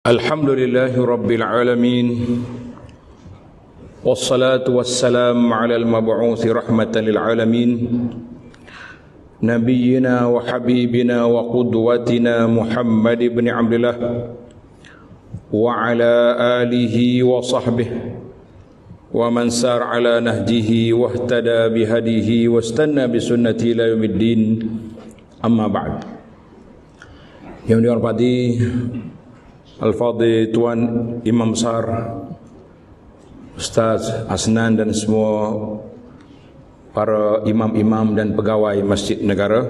Alhamdulillahi Rabbil Alamin. Wassalatu wassalamu ala al-mab'uthi rahmatan lil alamin, Nabiyyina wa habibina wa qudwatina Muhammad ibn Abdullah wa ala alihi wa sahbihi wa man sar ala nahjihi wa ihtada bihadihi wa istanna bisunnati ila yaumiddin. Amma ba'd. Yang dihormati Al-Fadhil Tuan Imam Besar Ustaz Asnan dan semua para imam-imam dan pegawai Masjid Negara,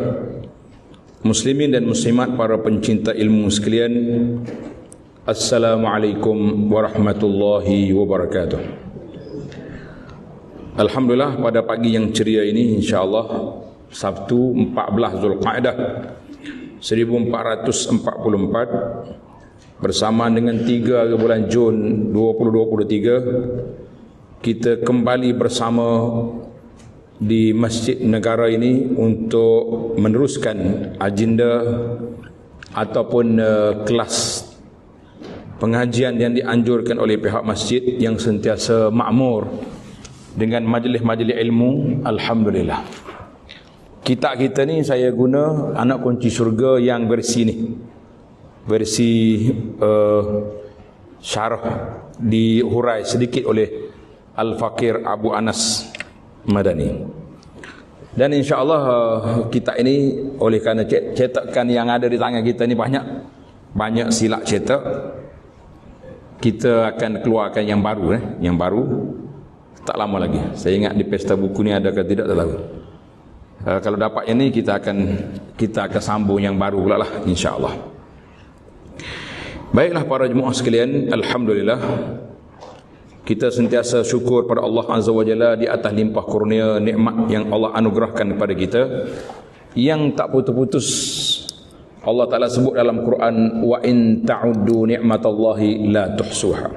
muslimin dan muslimat, para pencinta ilmu sekalian, Assalamualaikum warahmatullahi wabarakatuh. Alhamdulillah, pada pagi yang ceria ini insya-Allah Sabtu 14 Zulqa'dah 1444 bersama dengan 3 bulan Jun 2023, kita kembali bersama di Masjid Negara ini untuk meneruskan agenda ataupun kelas pengajian yang dianjurkan oleh pihak masjid yang sentiasa makmur dengan majlis-majlis ilmu. Alhamdulillah. Kita ni saya guna Anak Kunci Syurga yang versi ni, versi syarah dihurai sedikit oleh Al-Fakir Abu Anas Madani. Dan insya-Allah kita ini, oleh kerana cetakan yang ada di tangan kita ni banyak silap cetak, kita akan keluarkan yang baru yang baru tak lama lagi. Saya ingat di pesta buku ni ada ke tidak, tak tahu. Kalau dapat yang ni kita akan sambung yang baru pula lah, insya-Allah. Baiklah para jemaah sekalian, alhamdulillah kita sentiasa syukur pada Allah Azza wa Jalla di atas limpah kurnia nikmat yang Allah anugerahkan kepada kita yang tak putus-putus. Allah Taala sebut dalam Quran, wa in ta'uddu ni'matallahi la tuhsuha.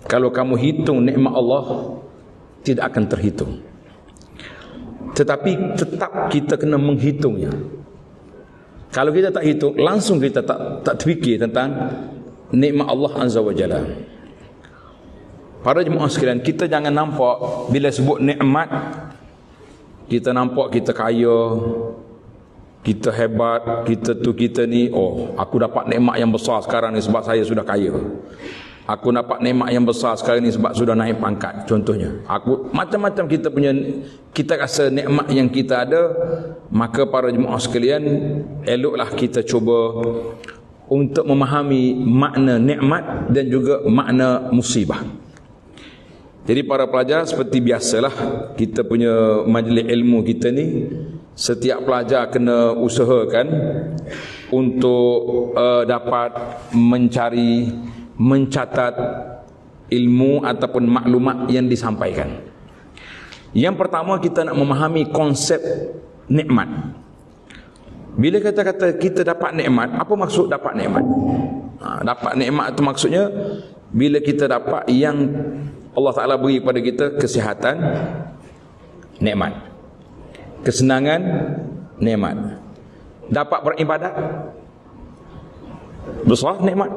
Kalau kamu hitung nikmat Allah tidak akan terhitung. Tetapi tetap kita kena menghitungnya. Kalau kita tak hitung, langsung kita tak terfikir tentang nikmat Allah Azza wa Jalla. Para jemaah sekalian, kita jangan nampak bila sebut nikmat, kita nampak kita kaya, kita hebat, kita ni, oh aku dapat nikmat yang besar sekarang ni sebab saya sudah kaya. Aku dapat nikmat yang besar sekarang ni sebab sudah naik pangkat, contohnya. Aku macam-macam kita rasa nikmat yang kita ada. Maka para jemaah sekalian, eloklah kita cuba untuk memahami makna nikmat dan juga makna musibah. Jadi para pelajar, seperti biasalah kita punya majlis ilmu kita ni, setiap pelajar kena usahakan untuk dapat mencatat ilmu ataupun maklumat yang disampaikan. Yang pertama, kita nak memahami konsep nikmat. Bila kata-kata kita dapat nikmat, apa maksud dapat nikmat? Dapat nikmat itu maksudnya bila kita dapat yang Allah Ta'ala beri kepada kita: kesihatan, nikmat; kesenangan, nikmat; dapat beribadat, besar nikmat.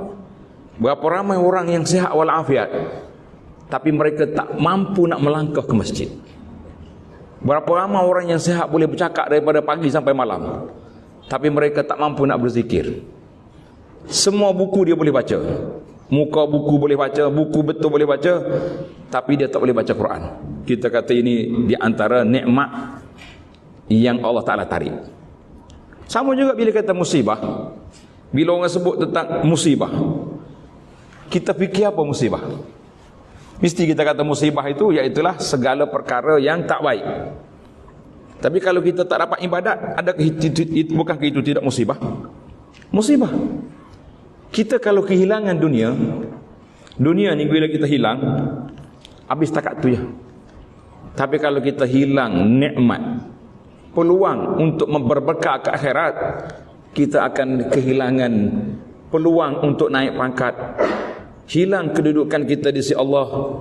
Berapa ramai orang yang sihat walafiat, tapi mereka tak mampu nak melangkah ke masjid. Berapa ramai orang yang sihat boleh bercakap daripada pagi sampai malam, tapi mereka tak mampu nak berzikir. Semua buku dia boleh baca, muka buku boleh baca, buku betul boleh baca, tapi dia tak boleh baca Quran. Kita kata ini di antara nikmat yang Allah Ta'ala tarik. Sama juga bila kata musibah. Bila orang sebut tentang musibah, kita fikir apa musibah? Mesti kita kata musibah itu iaitulah segala perkara yang tak baik. Tapi kalau kita tak dapat ibadat, bukankah itu tidak musibah? Musibah. Kita kalau kehilangan dunia ni bila kita hilang, habis takat tu je. Tapi kalau kita hilang nikmat, peluang untuk berberkah ke akhirat, kita akan kehilangan peluang untuk naik pangkat, hilang kedudukan kita di sisi Allah,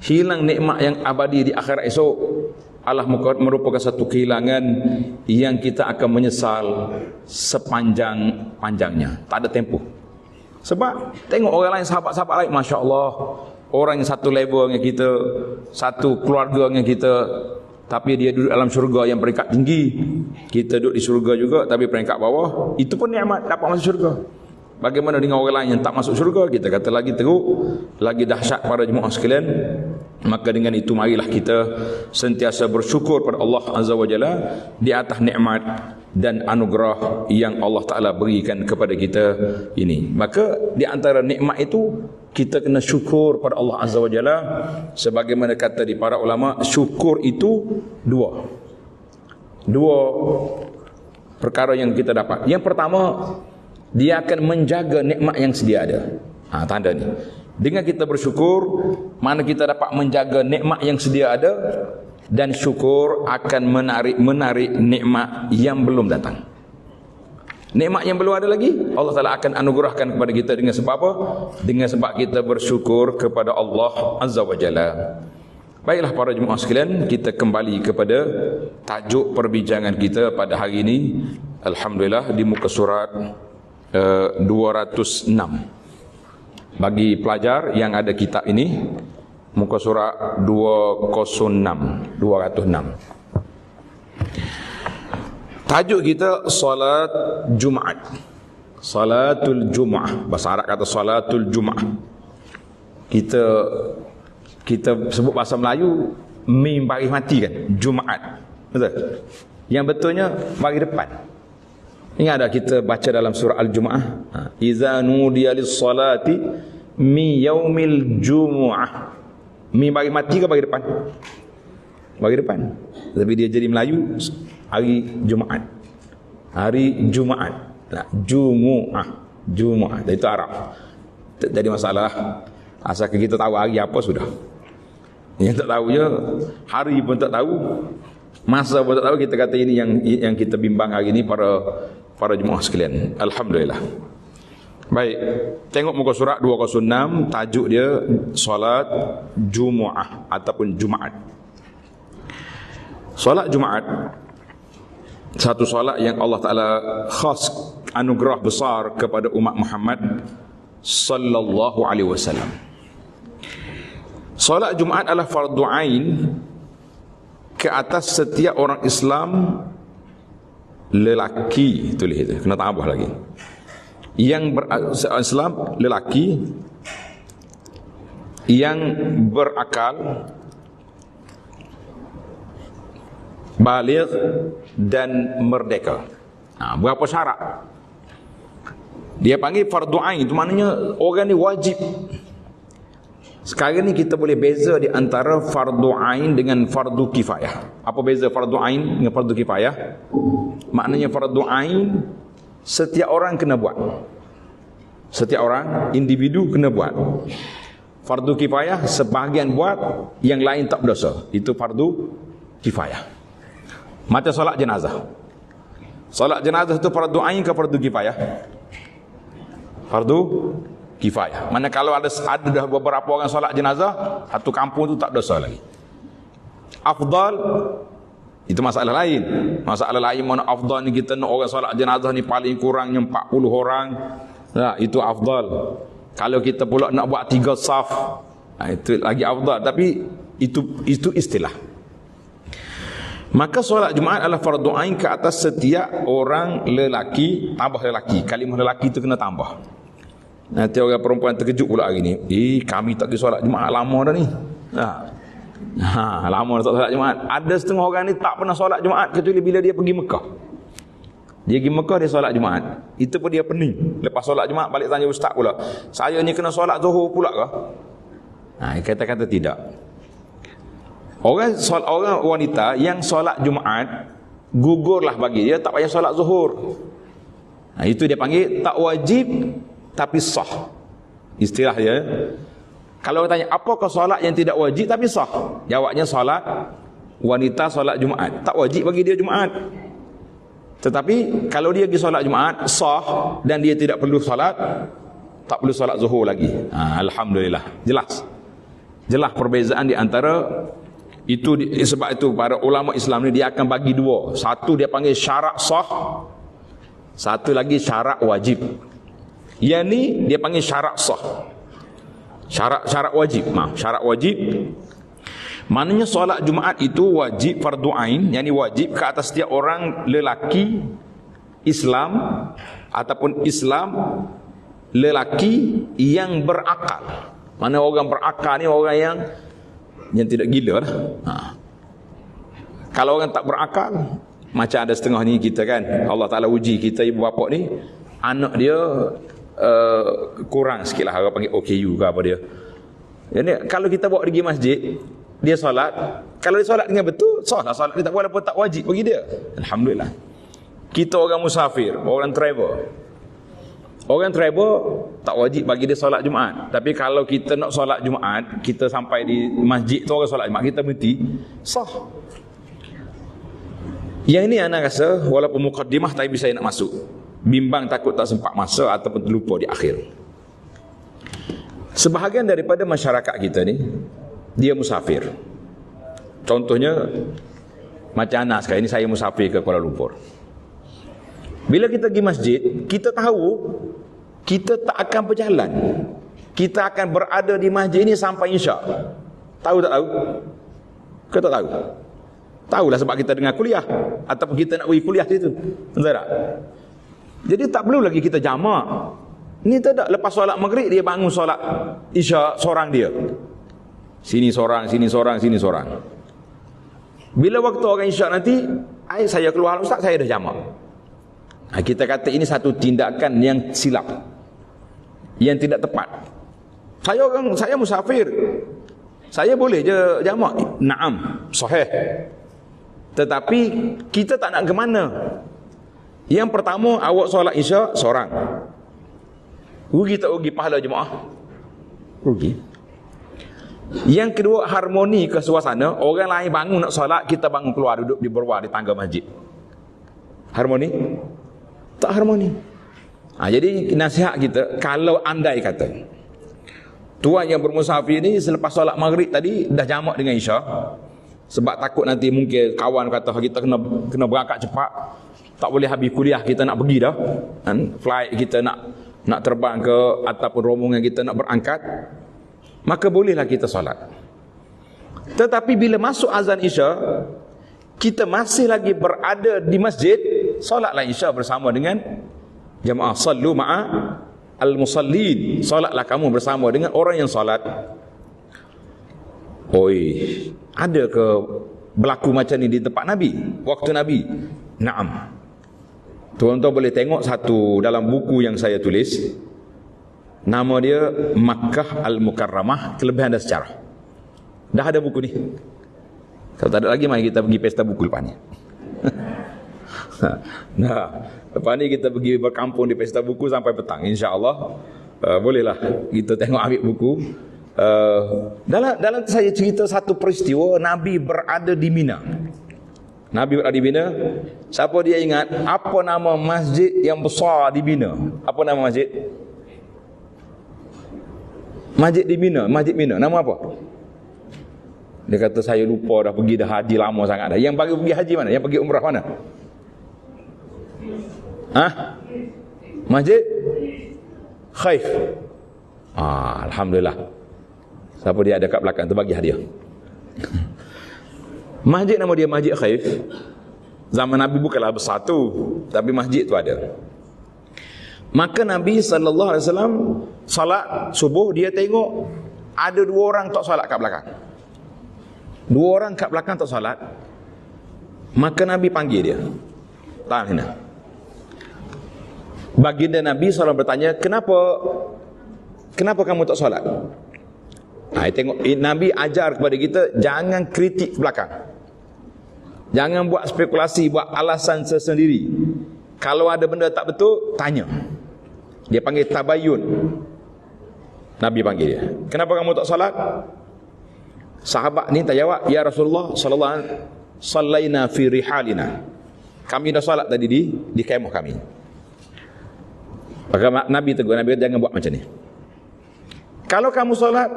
hilang nikmat yang abadi di akhirat esok. Allah merupakan satu kehilangan yang kita akan menyesal sepanjang-panjangnya. Tak ada tempoh. Sebab tengok orang lain, sahabat-sahabat lain, Masya Allah, orang yang satu level dengan kita, satu keluarga dengan kita, tapi dia duduk dalam syurga yang peringkat tinggi. Kita duduk di syurga juga, tapi peringkat bawah. Itu pun nikmat, dapat masuk syurga. Bagaimana dengan orang lain yang tak masuk syurga? Kita kata lagi teruk, lagi dahsyat para jemaah sekalian. Maka dengan itu marilah kita sentiasa bersyukur pada Allah Azza wa Jalla di atas nikmat dan anugerah yang Allah Ta'ala berikan kepada kita ini. Maka di antara nikmat itu kita kena syukur pada Allah Azza wa Jalla. Sebagaimana kata di para ulama, syukur itu dua perkara yang kita dapat. Yang pertama, dia akan menjaga nikmat yang sedia ada. Tanda ni, dengan kita bersyukur, mana kita dapat menjaga nikmat yang sedia ada, dan syukur akan menarik nikmat yang belum datang. Nikmat yang belum ada lagi, Allah Ta'ala akan anugerahkan kepada kita dengan sebab apa? Dengan sebab kita bersyukur kepada Allah Azza wa Jalla. Baiklah para jemaah sekalian, kita kembali kepada tajuk perbincangan kita pada hari ini. Alhamdulillah, di muka surat 206. Bagi pelajar yang ada kitab ini, muka surat 206. Tajuk kita salat Jumaat. Salatul Jumaah. Bahasa Arab kata salatul Jumaah. Kita sebut bahasa Melayu mim baris mati kan, Jumaat. Betul? Yang betulnya baris depan. Ingat tak kita baca dalam surah Al-Jumu'ah, iza nudiya lis-salati mi yaumil jumu'ah. Mi bagi mati ke bagi depan? Bagi depan. Tapi dia jadi Melayu hari Jumaat. Hari Jumaat. Jumu'ah. Itu Arab. Tak jadi masalah. Asalkan kita tahu hari apa sudah. Yang tak tahu je, hari pun tak tahu, masa pun tak tahu, kita kata ini yang kita bimbang hari ini para jemaah sekalian. Alhamdulillah. Baik, tengok muka surat 206, tajuk dia solat Jumu'ah ataupun Jumaat. Solat Jumaat, satu solat yang Allah Ta'ala khas anugerah besar kepada umat Muhammad sallallahu alaihi wasallam. Solat Jumaat adalah fardu ain ke atas setiap orang Islam lelaki, tulis itu, kena tambah lagi. Yang Islam lelaki yang berakal, baligh dan merdeka. Berapa syarat? Dia panggil fardu ain, itu maknanya orang ni wajib. Sekarang ni kita boleh beza di antara fardu ain dengan fardu kifayah. Apa beza fardu ain dengan fardu kifayah? Maknanya fardu ain setiap orang kena buat. Setiap orang, individu kena buat. Fardu kifayah sebahagian buat, yang lain tak berdosa. Itu fardu kifayah. Macam solat jenazah. Solat jenazah itu fardu ain ke fardu kifayah? Fardu kifayah. Mana kalau ada beberapa orang solat jenazah, satu kampung tu tak dosa lagi. Afdal, itu masalah lain. Masalah lain mana afdal ni, kita nak orang solat jenazah ni paling kurangnya 40 orang. Nah, itu afdal. Kalau kita pula nak buat 3 saf, itu lagi afdal. Tapi itu istilah. Maka solat Jumaat adalah fardu ain ke atas setiap orang lelaki, tambah lelaki. Kalimah lelaki itu kena tambah. Nanti orang perempuan terkejut pula hari ni. Kami tak pergi solat Jumaat lama dah ni. Lama dah tak solat Jumaat. Ada setengah orang ni tak pernah solat Jumaat kecuali bila dia pergi Mekah. Dia pergi Mekah, dia solat Jumaat. Itu pun dia pening. Lepas solat Jumaat balik tanya ustaz pula, saya ni kena solat Zuhur pula ke? Kata-kata tidak. Orang wanita yang solat Jumaat, gugurlah bagi dia, tak payah solat Zuhur. Itu dia panggil tak wajib tapi sah. Istilah dia. Kalau orang tanya, apakah solat yang tidak wajib tapi sah? Jawabnya solat wanita solat Jumaat. Tak wajib bagi dia Jumaat. Tetapi kalau dia pergi solat Jumaat sah dan dia tidak perlu solat, tak perlu solat Zuhur lagi. Alhamdulillah. Jelas perbezaan di antara itu. Sebab itu para ulama Islam ni dia akan bagi dua. Satu dia panggil syarat sah, satu lagi syarat wajib. Yang ni dia panggil syarat sah. Syarat wajib. Syarat wajib. Maknanya solat Jumaat itu wajib fardu ain, yakni wajib ke atas setiap orang lelaki Islam ataupun Islam lelaki yang berakal. Mana orang berakal ni orang yang tidak gila lah. Kalau orang tak berakal, macam ada setengah ni kita kan, Allah Ta'ala uji kita ibu bapa ni, anak dia kurang sikit lah, orang panggil OKU ke apa dia. Jadi kalau kita bawa pergi masjid, dia solat, kalau dia solat dengan betul, sah lah solat dia, tak walaupun tak wajib bagi dia. Alhamdulillah. Kita orang musafir, orang travel. Orang travel tak wajib bagi dia solat Jumaat. Tapi kalau kita nak solat Jumaat, kita sampai di masjid tu orang solat Jumaat, kita berhenti, sah. Yang ini anak rasa walaupun mukaddimah tapi saya nak masuk. Bimbang takut tak sempat masa ataupun terlupa di akhir. Sebahagian daripada masyarakat kita ni, dia musafir. Contohnya macam anak sekarang ini, saya musafir ke Kuala Lumpur. Bila kita pergi masjid, kita tahu kita tak akan berjalan. Kita akan berada di masjid ini sampai Isyak. Tahu tak tahu? Kita tak tahu. Tahulah sebab kita dengar kuliah ataupun kita nak pergi kuliah situ. Betul tak? Jadi tak perlu lagi kita jamak. Ni tak, lepas solat maghrib dia bangun solat Isyak seorang dia. Sini seorang, sini seorang, sini seorang. Bila waktu orang Isyak nanti, saya keluar ustaz, saya dah jamak. Kita kata ini satu tindakan yang silap, yang tidak tepat. Saya musafir, saya boleh je jamak. Naam, sahih. Tetapi kita tak nak ke mana. Yang pertama, awak solat Isyak seorang. Rugi tak rugi pahala jemaah? Rugi. Yang kedua, harmoni ke suasana. Orang lain bangun nak solat, kita bangun keluar duduk di bawah di tangga masjid. Harmoni? Tak harmoni. Jadi nasihat kita, kalau andai kata tuan yang bermusafir ni selepas solat maghrib tadi dah jamak dengan Isyak, sebab takut nanti mungkin kawan kata kita kena berangkat cepat, tak boleh habis kuliah, kita nak pergi dah, flight kita nak terbang ke ataupun rombongan kita nak berangkat, maka bolehlah kita solat. Tetapi bila masuk azan Isyak, kita masih lagi berada di masjid, solatlah Isyak bersama dengan jemaah. Sallu ma'a al-musallin, solatlah kamu bersama dengan orang yang solat. Oi, ada ke berlaku macam ni di tempat Nabi, waktu Nabi? Naam. Tuan-tuan boleh tengok satu dalam buku yang saya tulis, nama dia Makkah Al-Mukarramah, Kelebihan dan Sejarah. Dah ada buku ni. Kalau tak ada lagi, mari kita pergi pesta buku lepas ni. Nah, lepas ni kita pergi berkampung di pesta buku sampai petang, insya-Allah. Bolehlah kita tengok ambil buku. Dalam saya cerita satu peristiwa Nabi berada di Mina. Nabi berada di Mina. Siapa dia ingat apa nama masjid yang besar di Mina? Apa nama masjid? Masjid di Mina, Masjid Mina. Nama apa? Dia kata saya lupa dah, pergi dah haji lama sangat dah. Yang bagi pergi haji mana? Yang pergi umrah mana? Masjid Khaif. Alhamdulillah. Siapa dia ada kat belakang tu, bagi hadiah. Masjid nama dia Masjid Khaif. Zaman Nabi bukanlah besar tu, tapi masjid tu ada. Maka Nabi SAW salat subuh, dia tengok ada dua orang tak salat kat belakang. Dua orang kat belakang tak salat. Maka Nabi panggil dia. Tahan sini. Baginda Nabi SAW bertanya, Kenapa kamu tak salat? Tengok, Nabi ajar kepada kita, jangan kritik belakang. Jangan buat spekulasi, buat alasan sendiri. Kalau ada benda tak betul, tanya. Dia panggil tabayun. Nabi panggil dia. Kenapa kamu tak salat? Sahabat ni tak jawab, ya Rasulullah sallallahu alaihi wasallam, sallaina fi rihalina. Kami dah salat tadi di kemah kami. Maka Nabi tegur, Nabi kata, jangan buat macam ni. Kalau kamu solat,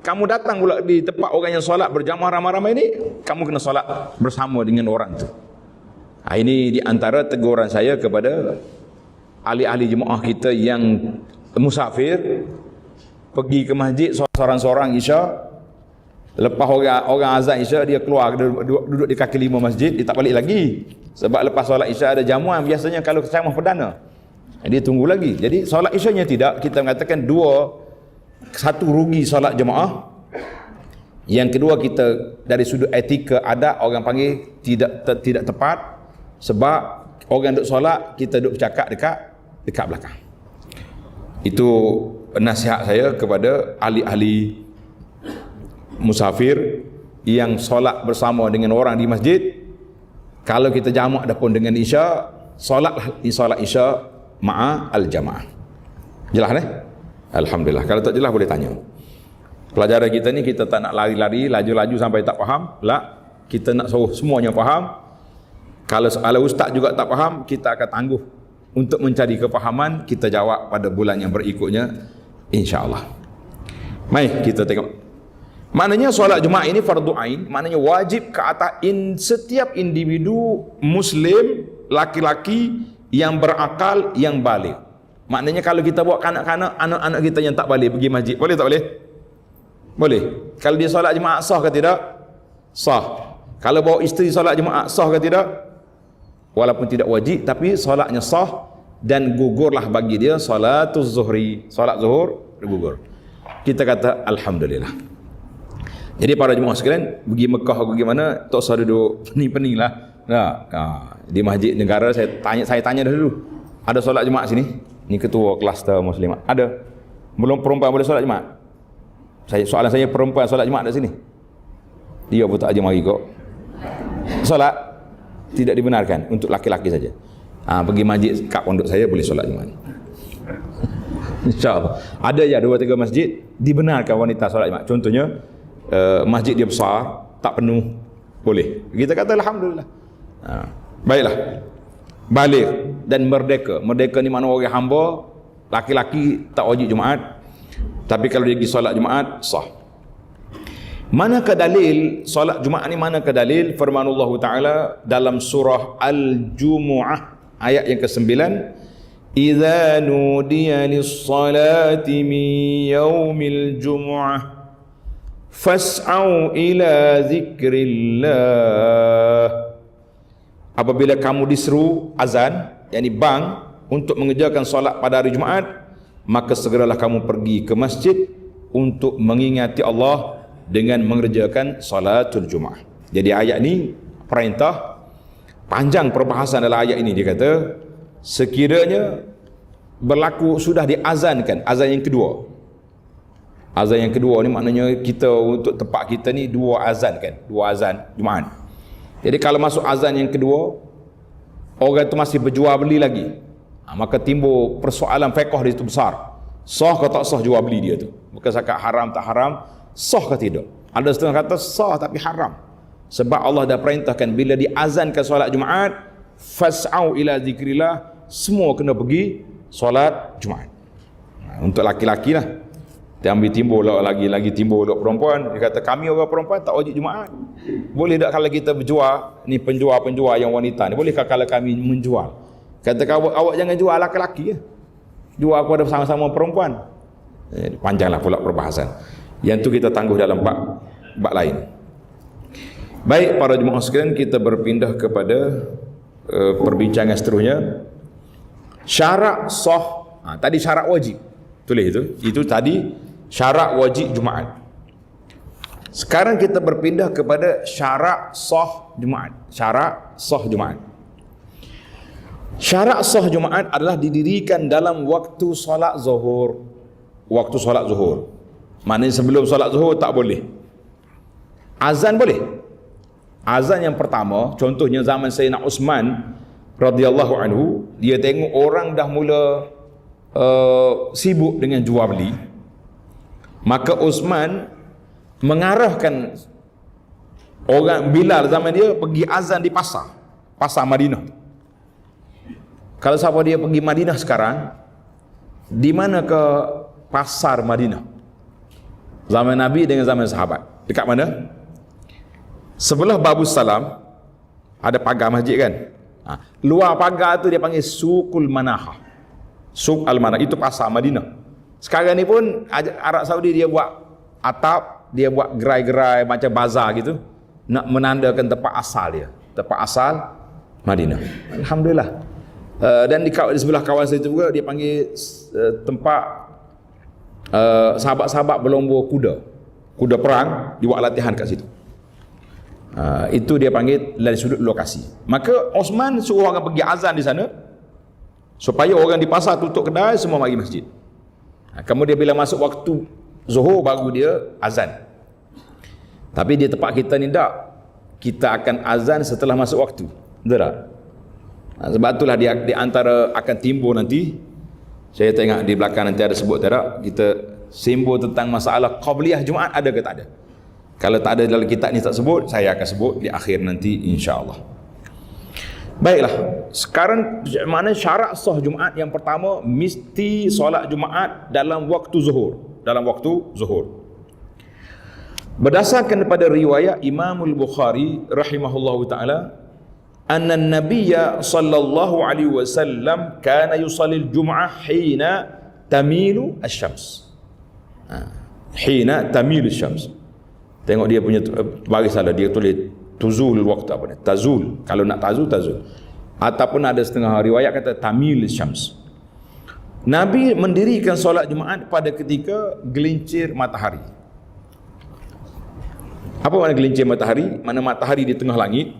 kamu datang pula di tempat orang yang solat berjamaah ramai-ramai ni, kamu kena solat bersama dengan orang tu. Ini di antara teguran saya kepada ahli-ahli jemaah kita yang musafir pergi ke masjid seorang-seorang Isya, lepas orang azan Isya dia keluar duduk di kaki lima masjid, dia tak balik lagi sebab lepas solat Isya ada jamuan biasanya kalau ceramah perdana, dia tunggu lagi. Jadi solat Isyanya tidak, kita mengatakan satu rugi solat jemaah, yang kedua kita dari sudut etika ada orang panggil tidak tepat sebab orang duduk solat kita duduk bercakap dekat belakang. Itu nasihat saya kepada ahli-ahli musafir yang solat bersama dengan orang di masjid. Kalau kita jamak adapun dengan Isya, solatlah di solat Isya ma'al jamaah. Jelas ni? Alhamdulillah. Kalau tak jelas boleh tanya. Pelajaran kita ni kita tak nak lari-lari, laju-laju sampai tak faham. Kita nak suruh semuanya faham. Kalau ustaz juga tak faham, kita akan tangguh untuk mencari kefahaman. Kita jawab pada bulan yang berikutnya, insya-Allah. Mari kita tengok. Maknanya solat Jumaat ini fardu ain, maknanya wajib ke atas setiap individu muslim laki-laki yang berakal, yang baligh. Maknanya kalau kita bawa kanak-kanak, anak-anak kita yang tak baligh pergi masjid, boleh tak boleh? Boleh. Kalau dia solat Jumaat sah ke tidak? Sah. Kalau bawa isteri solat Jumaat sah ke tidak? Walaupun tidak wajib, tapi solatnya sah dan gugurlah bagi dia salatul zuhri. Solat zuhur gugur. Kita kata alhamdulillah. Jadi para jemaah sekalian, pergi Mekah pergi mana, tak usah duduk pening-pening lah. Di masjid negara saya tanya dulu. Ada solat Jumaat sini? Ni ketua kluster muslimat. Ada. Belum perempuan boleh solat Jumaat? Soalan saya, perempuan solat Jumaat di sini? Dia pun tak aja mari kok. Solat tidak dibenarkan untuk laki-laki saja. Pergi masjid kat pondok saya boleh solat Jumaat. InsyaAllah. Ada ya 2-3 masjid dibenarkan wanita solat Jumaat. Contohnya masjid dia besar, tak penuh, boleh. Kita kata alhamdulillah. Baiklah. Baligh dan merdeka. Merdeka ni mana orang hamba, laki-laki tak wajib Jumaat. Tapi kalau dia pergi solat Jumaat sah. Manakah dalil solat Jumaat ni? Manakah dalil firmanullah Ta'ala dalam surah Al-Jumu'ah ayat yang ke-9, idza nudiya lis-salati min yaumil jumu'ah fas'au ila zikrillah. Apabila kamu diseru azan, yakni bang, untuk mengerjakan solat pada hari Jumaat, maka segeralah kamu pergi ke masjid untuk mengingati Allah dengan mengerjakan salatul Jumaat. Jadi ayat ni perintah, panjang perbahasan dalam ayat ini. Dia kata sekiranya berlaku sudah diazankan azan yang kedua. Azan yang kedua ni maknanya kita untuk tempat kita ni dua azan Jumaat. Jadi kalau masuk azan yang kedua, orang tu masih berjual beli lagi, maka timbul persoalan fiqh di situ besar. Sah ke tak sah jual beli dia tu? Bukan sakat haram tak haram, sah ke tidak? Ada setengah kata sah tapi haram. Sebab Allah dah perintahkan bila diazankan solat Jumaat, fas'au ila zikrillah, semua kena pergi solat Jumaat. Untuk laki-laki lah. Dia ambil timbul lagi timbul perempuan. Dia kata kami orang perempuan tak wajib Jumaat. Boleh tak kalau kita berjual, ni penjual yang wanita ni, bolehkah kalau kami menjual? Kata awak jangan jual laki-laki ya. Jual kepada sama-sama perempuan. Panjanglah pula perbahasan. Yang tu kita tangguh dalam bab lain. Baik para jemaah sekalian, kita berpindah kepada perbincangan seterusnya. Syarat sah. Tadi syarat wajib. Tulis itu. Itu tadi syarat wajib Jumaat. Sekarang kita berpindah kepada syarat sah Jumaat. Syarat sah Jumaat. Syarat sah Jumaat adalah didirikan dalam waktu solat zuhur. Waktu solat zuhur. Maknanya sebelum solat zuhur tak boleh. Azan boleh. Azan yang pertama, contohnya zaman Sayyidina Uthman radhiyallahu anhu, dia tengok orang dah mula sibuk dengan jual beli, maka Uthman mengarahkan orang Bilal zaman dia pergi azan di pasar Madinah. Kalau siapa dia pergi Madinah sekarang, di mana ke pasar Madinah zaman Nabi dengan zaman sahabat? Dekat mana? Sebelah Babus Salam ada pagar masjid kan? Luar pagar tu dia panggil Suqul Manahah. Suq Al-Manah, itu pasar Madinah. Sekarang ni pun Arab Saudi dia buat atap, dia buat gerai-gerai macam bazar gitu, nak menandakan tempat asal dia, tempat asal Madinah. Alhamdulillah. Dan di sebelah kawasan itu juga dia panggil tempat sahabat-sahabat berlomba kuda perang, dibuat latihan kat situ. Itu dia panggil dari sudut lokasi. Maka Osman suruh orang pergi azan di sana supaya orang di pasar tutup kedai, semua mari masjid. Kemudian bila masuk waktu zuhur baru dia azan. Tapi di tempat kita ni tak, kita akan azan setelah masuk waktu. Betul tak? Sebab itulah dia di antara akan timbul nanti, saya tengok di belakang nanti ada sebut tak, kita simbol tentang masalah qabliyah Jumaat ada ke tak ada. Kalau tak ada dalam kitab ni tak sebut, saya akan sebut di akhir nanti insya-Allah. Baiklah, sekarang mana syarat sah Jumaat? Yang pertama, mesti solat Jumaat dalam waktu zuhur. Dalam waktu zuhur. Berdasarkan daripada riwayat Imam Al-Bukhari rahimahullahu taala, anna an-nabiyya sallallahu alaihi wasallam kana yusalli al-jum'ah hina tamilu asy-syams. Hina tamilu asy-syams. Tengok dia punya baris salah, dia tulis tuzul waktu apa ni? Tazul. Kalau nak tazul. Ataupun ada setengah riwayat kata tamil syams. Nabi mendirikan solat Jumaat pada ketika gelincir matahari. Apa makna gelincir matahari? Mana matahari di tengah langit,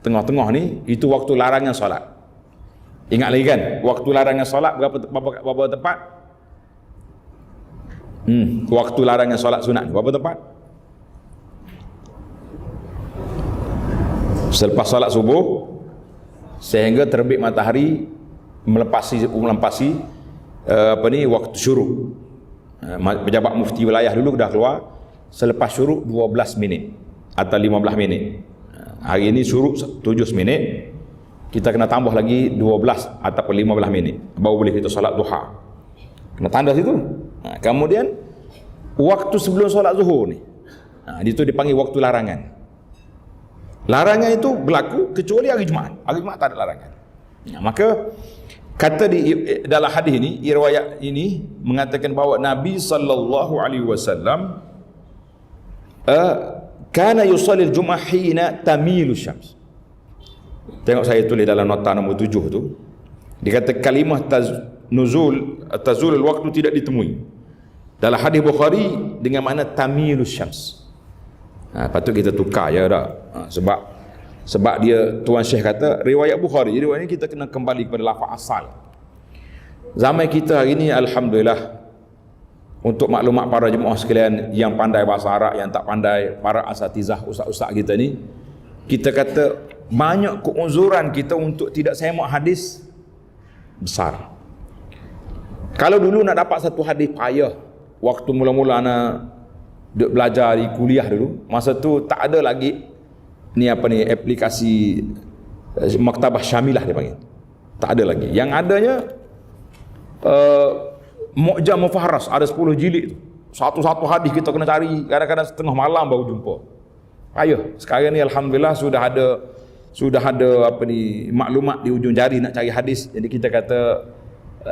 tengah-tengah ni, itu waktu larangan solat. Ingat lagi kan? Waktu larangan solat berapa tempat? Waktu larangan solat sunat berapa tempat? Selepas solat subuh sehingga terbit matahari melempasi waktu syuruk. Pejabat mufti wilayah dulu dah keluar selepas syuruk 12 minit atau 15 minit. Hari ini syuruk 7 minit, kita kena tambah lagi 12 atau 15 minit baru boleh kita solat duha. Kena tanda situ. Kemudian waktu sebelum solat zuhur ni, itu dipanggil waktu larangan. Larangan itu berlaku kecuali hari Jumaat. Hari Jumaat tak ada larangan. Maka kata di dalam hadis ini, riwayat ini mengatakan bahawa Nabi sallallahu alaihi wasallam kana yusalli al-jum'ah hina tamilu syams. Tengok saya tulis dalam nota nombor 7 tu. Dikata kalimah tazul al-waqtu tidak ditemui. Dalam hadis Bukhari dengan makna tamilu syams. Patut kita tukar ya tak? Sebab dia Tuan Syekh kata riwayat Bukhari, riwayat ini kita kena kembali kepada lafaz asal. Zaman kita hari ini alhamdulillah, untuk maklumat para jemaah sekalian yang pandai bahasa Arab, yang tak pandai, para asatizah, ustaz-ustaz kita ni, kita kata banyak keuzuran kita untuk tidak semak hadis besar. Kalau dulu nak dapat satu hadis payah, waktu mula-mula anak duk belajar di kuliah dulu, masa tu tak ada lagi ni aplikasi maktabah syamilah dia panggil, tak ada lagi. Yang adanya Mu'jam Mufaharas, ada 10 jilid tu, satu-satu hadis kita kena cari, kadang-kadang setengah malam baru jumpa. Sekarang ni alhamdulillah sudah ada maklumat di ujung jari nak cari hadis. Jadi kita kata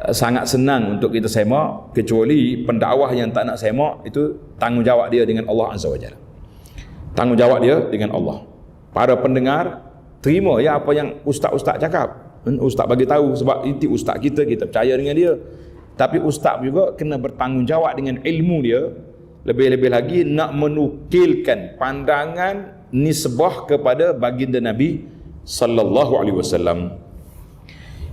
sangat senang untuk kita semak, kecuali pendakwah yang tak nak semak, itu tanggungjawab dia dengan Allah Azza wa Jalla. Tanggungjawab dia dengan Allah. Para pendengar terima ya apa yang ustaz-ustaz cakap. Ustaz bagi tahu, sebab itu ustaz kita percaya dengan dia. Tapi ustaz juga kena bertanggungjawab dengan ilmu dia. Lebih-lebih lagi nak menukilkan pandangan nisbah kepada baginda Nabi sallallahu alaihi wasallam.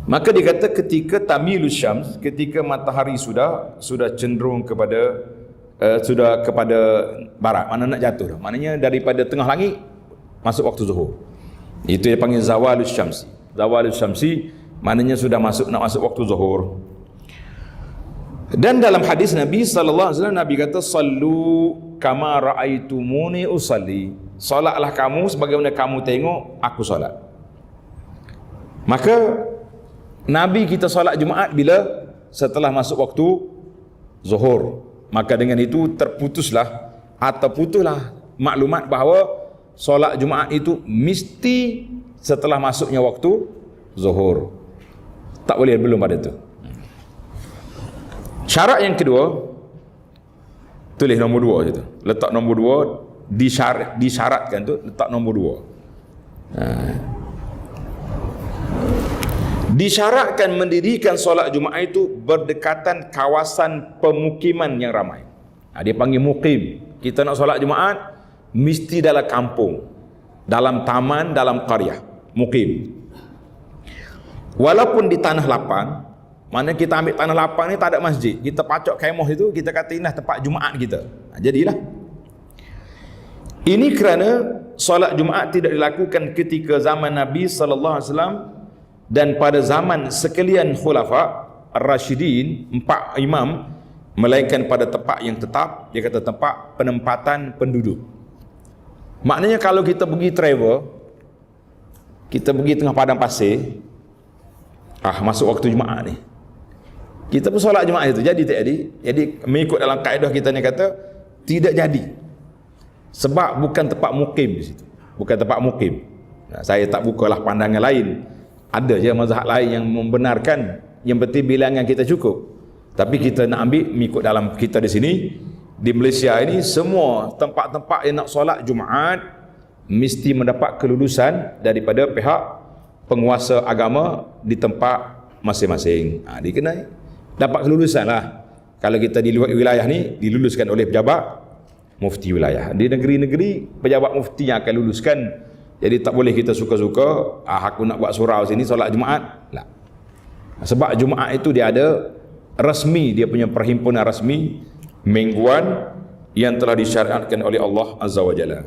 Maka dikata ketika tamilus syams, ketika matahari sudah cenderung kepada barat, mana nak jatuh dah. Maknanya daripada tengah langit masuk waktu zuhur. Itu dia panggil zawalus syamsi. Zawalus syamsi maknanya sudah nak masuk waktu zuhur. Dan dalam hadis Nabi sallallahu alaihi wasallam, Nabi kata sallu kama raaitumuni usalli. Solatlah kamu sebagaimana kamu tengok aku solat. Maka Nabi kita solat Jumaat bila? Setelah masuk waktu zuhur. Maka dengan itu terputuslah maklumat bahawa solat Jumaat itu mesti setelah masuknya waktu zuhur. Tak boleh belum pada itu. Syarat yang kedua, tulis nombor 2 situ. Letak nombor 2, disyaratkan tu letak nombor 2. Disyaratkan mendirikan solat Jumaat itu berdekatan kawasan pemukiman yang ramai. Dia panggil mukim. Kita nak solat Jumaat mesti dalam kampung, dalam taman, dalam qaryah, mukim. Walaupun di tanah lapang, mana kita ambil tanah lapang ni tak ada masjid, kita pacok kemah itu, kita kata inilah tempat Jumaat kita. Jadilah. Ini kerana solat Jumaat tidak dilakukan ketika zaman Nabi sallallahu alaihi wasallam dan pada zaman sekalian khulafa ar-rasyidin, 4 imam, melainkan pada tempat yang tetap. Dia kata tempat penempatan penduduk. Maknanya kalau kita pergi travel, kita pergi tengah padang pasir, masuk waktu Jumaat ni, kita pun solat Jumaat itu jadi tak jadi. Jadi mengikut dalam kaedah kita ni kata tidak jadi, sebab bukan tempat mukim di situ, bukan tempat mukim. Saya tak bukalah pandangan lain, ada je mazhab lain yang membenarkan, yang penting bilangan kita cukup. Tapi kita nak ambil mengikut dalam kita di sini, di Malaysia ini, semua tempat-tempat yang nak solat Jumaat mesti mendapat kelulusan daripada pihak penguasa agama di tempat masing-masing. Dia kena dapat kelulusan lah. Kalau kita di luar wilayah ni, diluluskan oleh pejabat mufti wilayah. Di negeri-negeri, pejabat mufti yang akan luluskan. Jadi tak boleh kita suka-suka, aku nak buat surau sini solat Jumaat. Tak. Sebab Jumaat itu dia ada rasmi, dia punya perhimpunan rasmi mingguan yang telah disyariatkan oleh Allah Azza wa Jalla.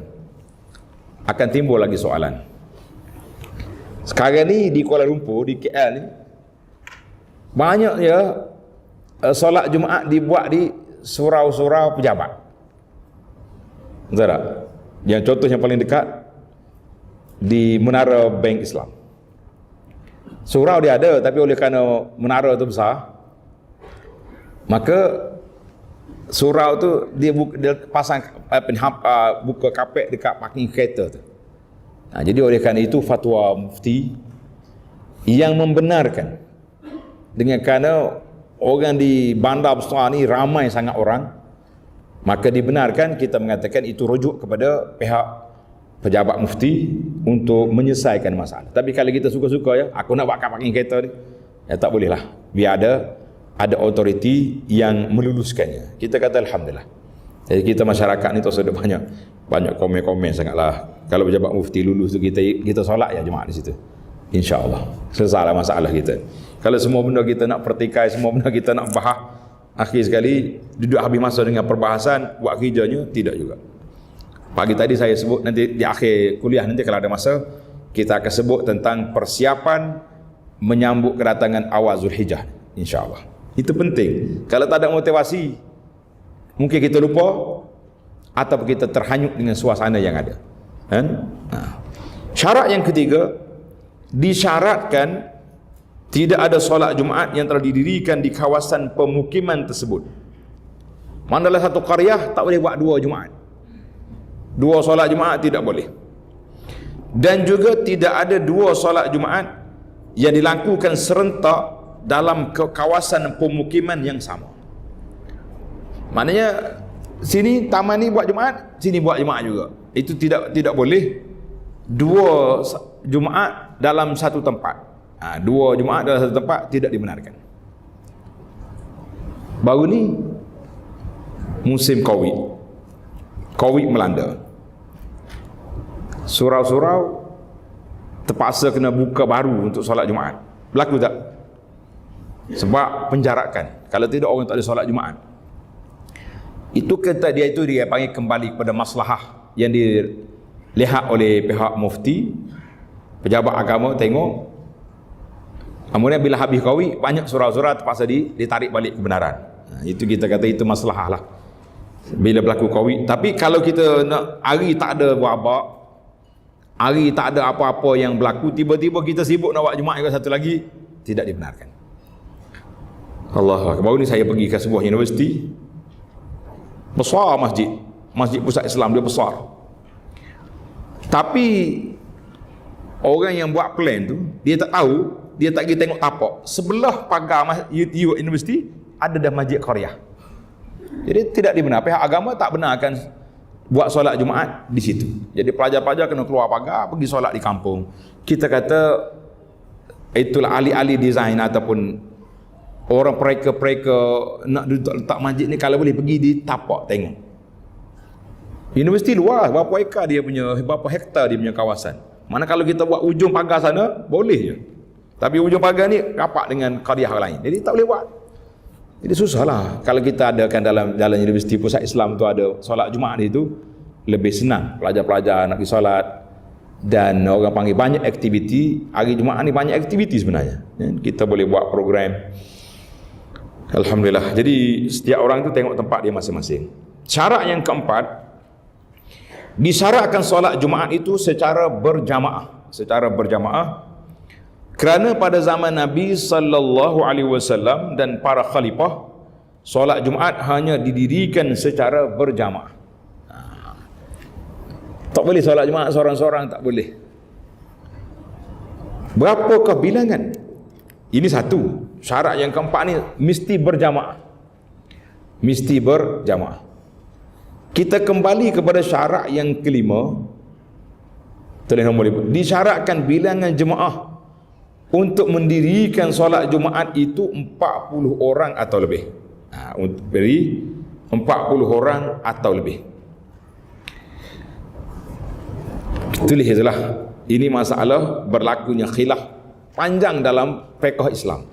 Akan timbul lagi soalan. Sekarang ni di Kuala Lumpur, di KL ni, banyak ya solat Jumaat dibuat di surau-surau pejabat. Betul tak? Yang contoh yang paling dekat di Menara Bank Islam. Surau dia ada, tapi oleh kerana menara tu besar, maka surau tu dia pasang buka kapek dekat parking kereta tu. Jadi oleh kerana itu fatwa mufti yang membenarkan, dengan kerana orang di bandar besar ni ramai sangat orang, maka dibenarkan kita mengatakan itu rujuk kepada pihak pejabat mufti untuk menyelesaikan masalah. Tapi kalau kita suka-suka ya, aku nak buat parking kereta ni, ya tak boleh lah. Biar ada autoriti yang meluluskannya. Kita kata alhamdulillah. Jadi kita masyarakat ni tak ada banyak komen-komen sangatlah. Kalau pejabat mufti lulus tu kita solat ya Jumaat di situ. Insya-Allah selesailah masalah kita. Kalau semua benda kita nak pertikai, semua benda kita nak bahas, akhir sekali duduk habis masa dengan perbahasan, buat kerjanya tidak juga. Pagi tadi saya sebut, nanti di akhir kuliah nanti kalau ada masa kita akan sebut tentang persiapan menyambut kedatangan awal Zulhijjah, insya-Allah. Itu penting. Kalau tak ada motivasi, mungkin kita lupa atau kita terhanyut dengan suasana yang ada. Kan? Syarat yang ketiga, disyaratkan tidak ada solat Jumaat yang telah didirikan di kawasan pemukiman tersebut. Mandalah satu qaryah tak boleh buat 2 Jumaat. 2 solat Jumaat tidak boleh. Dan juga tidak ada 2 solat Jumaat yang dilakukan serentak dalam kawasan pemukiman yang sama. Maknanya sini taman ni buat Jumaat, sini buat Jumaat juga. Itu tidak boleh 2 Jumaat dalam satu tempat. 2 Jumaat dalam satu tempat tidak dibenarkan. Baru ni musim Covid melanda. Surau-surau terpaksa kena buka baru untuk solat Jumaat. Berlaku tak? Sebab penjarakan. Kalau tidak orang tak ada solat Jumaat. Itu kata dia panggil kembali kepada maslahah yang dilihat oleh pihak mufti, pejabat agama tengok. Kemudian bila habis Covid, banyak surau-surau terpaksa ditarik balik kebenaran. Itu kita kata itu maslahah lah. Bila berlaku Covid. Tapi kalau kita nak hari tak ada wabak, hari tak ada apa-apa yang berlaku, tiba-tiba kita sibuk nak buat Jumaat juga satu lagi, tidak dibenarkan. Allah. Baru ni saya pergi ke sebuah universiti besar, masjid pusat Islam dia besar, tapi orang yang buat plan tu dia tak tahu, dia tak pergi tengok tapak sebelah pagar universiti ada dah masjid qaryah. Jadi tidak dibenarkan, pihak agama tak benarkan buat solat Jumaat di situ. Jadi pelajar-pelajar kena keluar pagar pergi solat di kampung. Kita kata itulah ahli-ahli desain ataupun orang pereka-pereka nak letak masjid ni kalau boleh pergi di tapak tengok. Universiti luar berapa ekar dia punya, berapa hektar dia punya kawasan. Mana kalau kita buat ujung pagar sana boleh je. Tapi ujung pagar ni rapat dengan qaryah lain. Jadi tak boleh buat. Jadi susahlah kalau kita adakan dalam Universiti Pusat Islam tu ada solat Jumaat itu lebih senang pelajar-pelajar nak pergi solat dan orang panggil banyak aktiviti. Hari Jumaat ni banyak aktiviti sebenarnya. Kita boleh buat program. Alhamdulillah. Jadi setiap orang tu tengok tempat dia masing-masing. Syarat yang keempat, disyaratkan solat Jumaat itu secara berjamaah. Secara berjamaah. Kerana pada zaman Nabi sallallahu alaihi wasallam dan para khalifah, solat Jumaat hanya didirikan secara berjamaah. Tak boleh solat Jumaat seorang-seorang, tak boleh. Berapakah bilangan? Ini satu. Syarat yang keempat ni mesti berjamaah. Mesti berjamaah. Kita kembali kepada syarat yang kelima. Tulis nombor 5. Disyaratkan bilangan jemaah untuk mendirikan solat Jumaat itu 40 orang atau lebih. Untuk beri 40 orang atau lebih. Tulis sajalah. Ini masalah berlakunya khilaf panjang dalam fiqh Islam.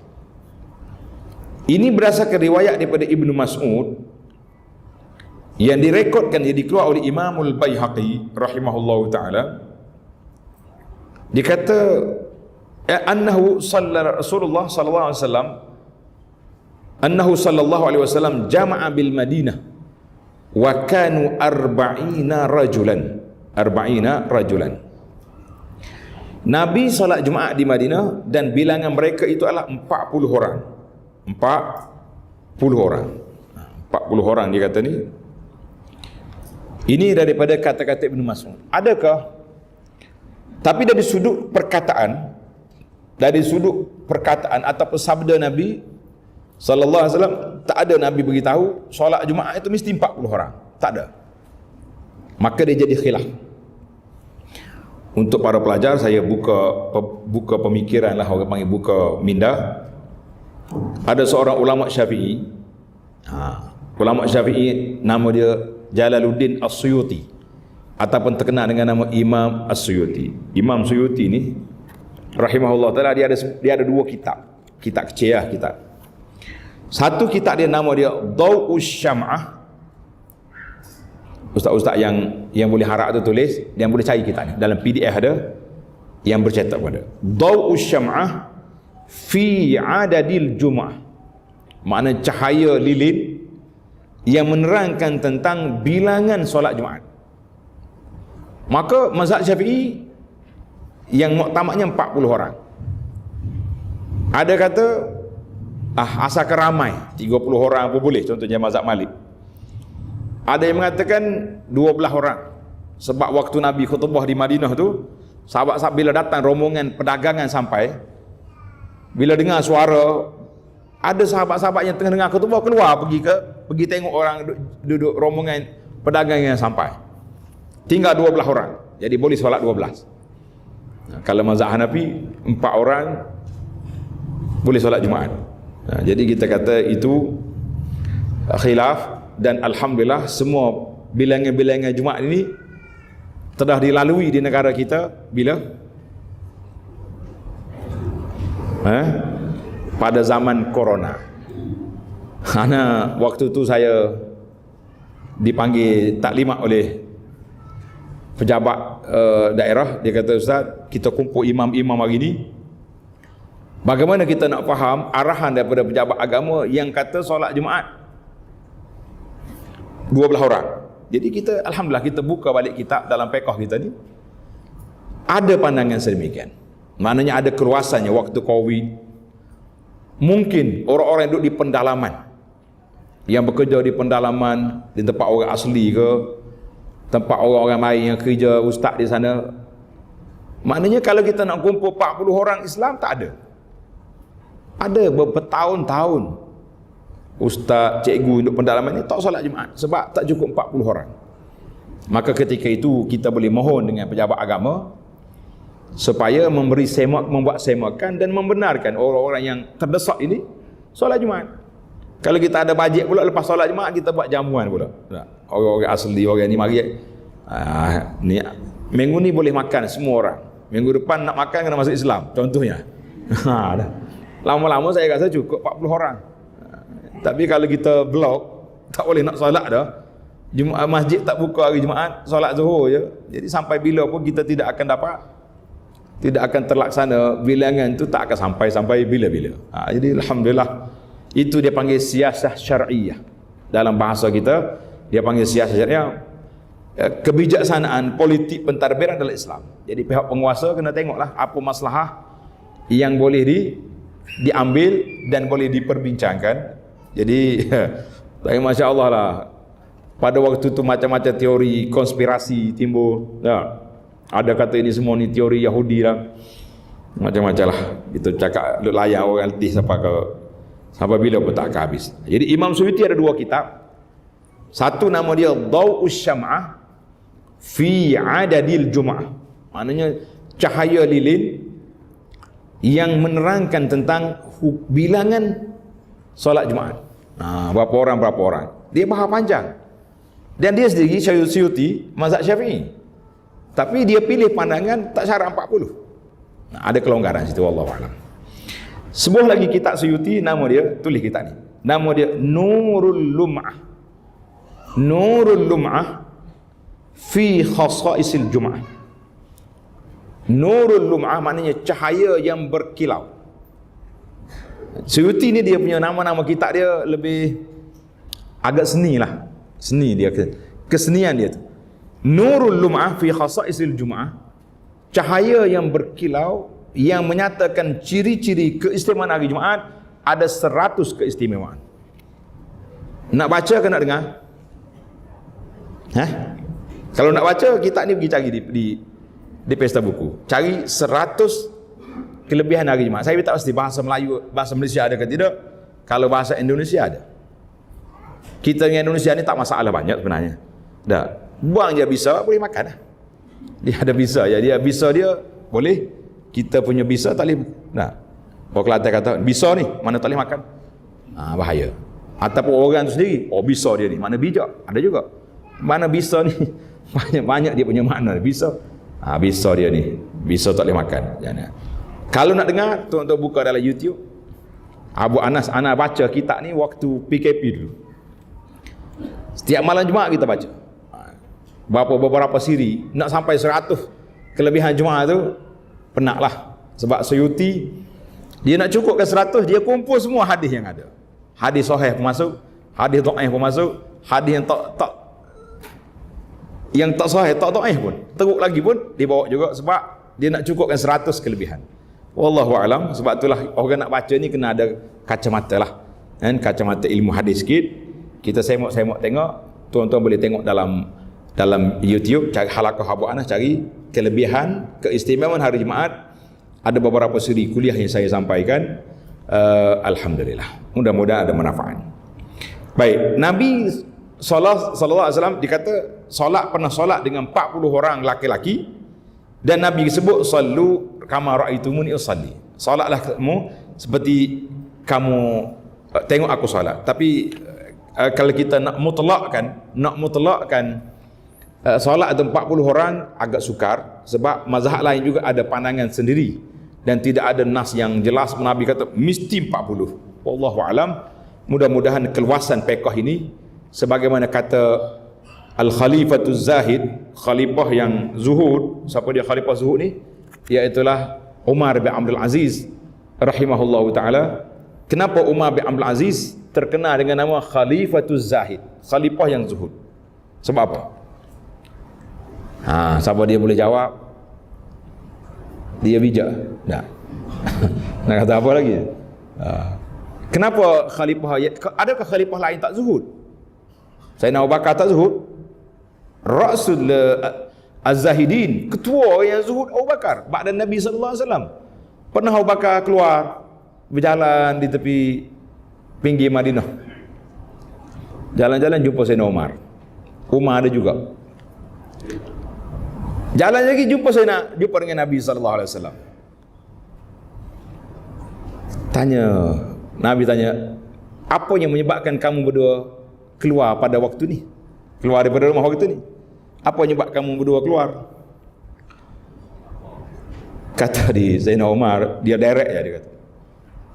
Ini berdasarkan riwayat daripada Ibnu Mas'ud yang direkodkan, dia dikeluar oleh Imamul Baihaqi rahimahullahu taala. Dia kata annahu Rasulullah sallallahu alaihi wasallam annahu sallallahu alaihi wasallam jama'a bil Madinah wa kanu 40 rajulan. Nabi salat Jumaat di Madinah dan bilangan mereka itu adalah 40 orang. 40 orang. 40 orang dia kata ni. Ini daripada kata-kata Ibnu Mas'ud. Adakah? Tapi dari sudut perkataan atau sabda Nabi sallallahu alaihi wasallam, tak ada Nabi beritahu solat Jumaat itu mesti 40 orang. Tak ada. Maka dia jadi khilaf. Untuk para pelajar saya buka pemikiran lah, orang panggil buka minda. Ada seorang ulama Syafi'i. Ulama Syafi'i nama dia Jalaluddin As-Suyuti ataupun terkenal dengan nama Imam As-Suyuti. Imam Suyuti ni rahimahullah taala dia ada dua kitab kecil lah kitab. Satu kitab dia nama dia Daw'us Syam'ah. Ustaz-ustaz yang boleh harap tu tulis, yang boleh cari kitab ni. Dalam PDF ada yang bercetak pada Daw'us Syam'ah fi adadil Jum'ah. Makna cahaya lilin yang menerangkan tentang bilangan solat Jumaat. Maka mazhab Syafi'i yang muktamadnya 40 orang. Ada kata asalkan ramai 30 orang pun boleh, contohnya mazhab Malik. Ada yang mengatakan 12 orang. Sebab waktu Nabi khutbah di Madinah tu, sahabat-sahabat bila datang rombongan perdagangan sampai, bila dengar suara, ada sahabat-sahabat yang tengah dengar khutbah keluar pergi tengok orang duduk rombongan pedagang yang sampai. Tinggal 12 orang. Jadi boleh solat 12. Kalau mazhab Hanafi 4 orang boleh solat Jumaat. Jadi kita kata itu khilaf, dan alhamdulillah semua bilangan-bilangan Jumaat ini telah dilalui di negara kita bila pada zaman corona. Karena waktu tu saya dipanggil taklimat oleh pejabat daerah. Dia kata, Ustaz, kita kumpul imam-imam hari ni, bagaimana kita nak faham arahan daripada pejabat agama yang kata solat Jumaat 12 orang. Jadi kita alhamdulillah kita buka balik kitab dalam fiqh kita ni, ada pandangan sedemikian. Maknanya ada keluasannya waktu Covid. Mungkin orang-orang yang duduk di pendalaman, yang bekerja di pendalaman, di tempat orang asli ke, tempat orang-orang lain yang kerja ustaz di sana. Maknanya kalau kita nak kumpul 40 orang Islam, tak ada. Ada bertahun-tahun ustaz, cikgu untuk pendalaman ni tak solat Jumaat sebab tak cukup 40 orang. Maka ketika itu kita boleh mohon dengan pejabat agama supaya membuat semakan dan membenarkan orang-orang yang terdesak ini solat Jumaat. Kalau kita ada bajet pula lepas solat Jumaat kita buat jamuan pula. Orang-orang asli orang ni mari ni minggu ni boleh makan semua orang. Minggu depan nak makan kena masuk Islam contohnya. Lama-lama saya rasa cukup 40 orang. Tapi kalau kita blok tak boleh nak solat dah. Jumaat masjid tak buka hari Jumaat, solat Zuhur je. Jadi sampai bila pun kita tidak akan terlaksana, bilangan tu tak akan sampai bila-bila. Jadi alhamdulillah itu dia panggil siasah syar'iyah. Dalam bahasa kita dia panggil siasah syar'iyah. Kebijaksanaan politik pentadbiran adalah Islam. Jadi pihak penguasa kena tengoklah apa maslahah yang boleh diambil dan boleh diperbincangkan. Jadi tapi masya-Allah lah. Pada waktu tu macam-macam teori konspirasi timbul. Ada kata ini semua ni teori Yahudi lah. Macam-macam lah. Itu cakap layan orang letih sampai bila pun tak akan habis. Jadi Imam Suyuti ada 2 kitab. Satu nama dia Daw'us Syam'ah fi Adadil Jum'ah. Maknanya cahaya lilin yang menerangkan tentang bilangan solat Jumaat. Berapa orang. Dia bahas panjang. Dan dia sendiri Suyuti mazhab Syafi'i. Tapi dia pilih pandangan tak syarat 40. Ada kelonggaran situ, wallahu a'lam. Sebuah lagi kitab Suyuti, nama dia, tulis kitab ni. Nama dia Nurul Lum'ah. Nurul Lum'ah fi Khasaisil Jum'ah. Nurul Lum'ah maknanya cahaya yang berkilau. Suyuti ni dia punya nama-nama kitab dia lebih agak seni lah. Seni dia, kesenian dia tu. Nurul Lum'ah fi Khasaisil Jum'ah, cahaya yang berkilau yang menyatakan ciri-ciri keistimewaan hari Jumaat. Ada 100 keistimewaan. Nak baca ke nak dengar? Kalau nak baca, kitab ni pergi cari di pesta buku. Cari 100 kelebihan hari Jumaat. Saya tak pasti bahasa Melayu, bahasa Malaysia ada ke tidak. Kalau bahasa Indonesia ada. Kita dengan Indonesia ni tak masalah banyak sebenarnya. Dah, buang je bisa, boleh makan dah. Dia ada bisa ya, dia bisa dia boleh. Kita punya bisa tak boleh. Nah, orang Kelantan kata bisa ni, mana tak boleh makan. Bahaya. Ataupun orang tu sendiri, bisa dia ni, mana bijak. Ada juga. Mana bisa ni, banyak dia punya makna. Bisa. Bisa dia ni, bisa tak boleh makan. Jangan. Kalau nak dengar, tuan-tuan buka dalam YouTube. Abu Anas, anak baca kitab ni waktu PKP dulu. Setiap malam Jumaat kita baca. Beberapa siri, nak sampai 100 kelebihan Jumaat tu penatlah. Sebab Suyuti dia nak cukupkan 100, dia kumpul semua hadis yang ada. Hadis sahih pun masuk, hadis dhaif pun masuk, hadis yang tak sahih, tak dhaif pun, teruk lagi pun dibawa juga sebab dia nak cukupkan 100 kelebihan. Wallahu a'lam. Sebab itulah orang nak baca ni kena ada kacamata lah. Kan, kacamata ilmu hadis sikit. Kita semok tengok, tuan-tuan boleh tengok dalam YouTube, cari halaqah Abu Anas, cari kelebihan, keistimewaan hari Jumaat. Ada beberapa siri kuliah yang saya sampaikan. Alhamdulillah. Mudah-mudahan ada manfaat. Baik, Nabi sallallahu alaihi wasallam dikata pernah solat dengan 40 orang laki-laki, dan Nabi sebut sallu kama raaitumuni usalli. Solatlah kamu seperti kamu tengok aku solat. Tapi kalau kita nak mutlakkan solat ada 40 orang agak sukar, sebab mazhab lain juga ada pandangan sendiri dan tidak ada nas yang jelas. Nabi kata mesti 40. Wallahu alam. Mudah-mudahan keluasan fiqh ini sebagaimana kata Al-Khalifatul Zahid, khalifah yang zuhud. Siapa dia khalifah zuhud ni? Iaitulah Umar bin Abdul Aziz rahimahullahu taala. Kenapa Umar bin Abdul Aziz terkenal dengan nama Khalifatul Zahid, khalifah yang zuhud? Sebab apa? Siapa dia boleh jawab? Dia bijak. Nah. Nak kata apa lagi? Kenapa khalifah? Adakah khalifah lain tak zuhud? Sayyidina Abu Bakar tak zuhud? Rasul Az-Zahidin, ketua yang zuhud Abu Bakar ba'da Nabi sallallahu alaihi wasallam. Pernah Abu Bakar keluar berjalan di tepi pinggir Madinah. Jalan-jalan jumpa Sayyidina Umar. Umar ada juga. Jalan lagi jumpa dengan Nabi sallallahu alaihi wasallam. Nabi tanya, apa yang menyebabkan kamu berdua keluar pada waktu ni? Keluar daripada rumah waktu ni? Apa yang menyebabkan kamu berdua keluar? Kata Sayyidina Umar, dia direct ya, dia kata,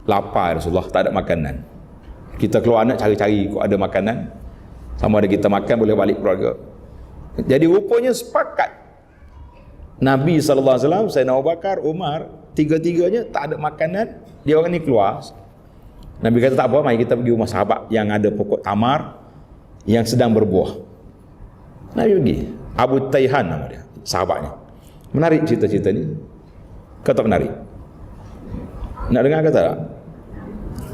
lapar Rasulullah, tak ada makanan. Kita keluar nak cari-cari kok ada makanan. Sama ada kita makan boleh balik keluarga. Jadi rupanya sepakat Nabi SAW, Sayyidina Abu Bakar, Umar, tiga-tiganya tak ada makanan, dia orang ni keluar. Nabi kata tak apa, mari kita pergi rumah sahabat yang ada pokok tamar yang sedang berbuah. Nabi pergi. Abu Tayhan nama dia, sahabatnya. Menarik cerita-cerita ni. Kau tak menarik? Nak dengar kata tak?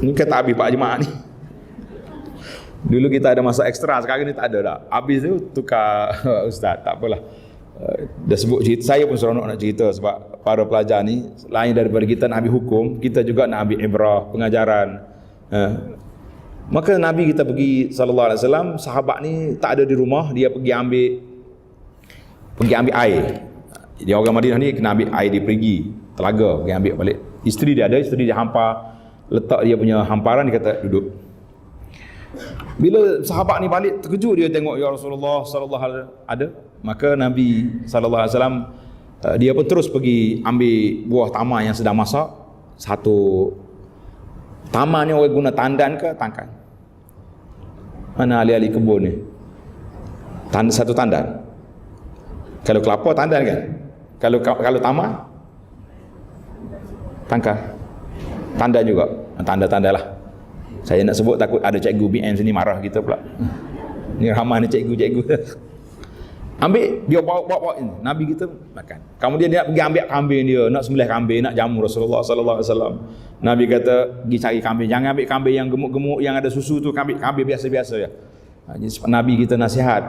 Ni kata habis Pak Jemaah ni. Dulu kita ada masa ekstra, sekarang ni tak ada dah. Habis tu tukar ustaz, tak apalah. Dah sebut cerita, saya pun seronok nak cerita sebab para pelajar ni lain daripada kita nak ambil hukum, kita juga nak ambil ibrah, pengajaran. Maka Nabi kita pergi sallallahu alaihi wasallam, sahabat ni tak ada di rumah, dia pergi ambil air. Dia orang Madinah ni kena ambil air di perigi, telaga, pergi ambil balik. Isteri dia hampar, letak dia punya hamparan, dia kata duduk. Bila sahabat ni balik, terkejut dia tengok, ya Rasulullah sallallahu alaihi wasallam ada. Maka Nabi sallallahu alaihi wasallam dia pun terus pergi ambil buah tamar yang sedang masak. Satu tamar ni orang guna tandan ke tangkai? Mana ahli-ahli kebun ni? Satu tandan. Kalau kelapa tandan kan? Kalau tamar tangkai. Tandan juga. Tanda-tanda lah. Saya nak sebut takut ada cikgu BM sini marah kita pula. Ni ramai ni cikgu-cikgu. Ambil, dia bawa ini. Nabi kita makan. Kemudian dia nak pergi ambil kambing dia, nak sembelih kambing, nak jamu Rasulullah sallallahu alaihi wasallam. Nabi kata, pergi cari kambing. Jangan ambil kambing yang gemuk-gemuk yang ada susu tu, kambing biasa-biasa ya. Nabi kita nasihat.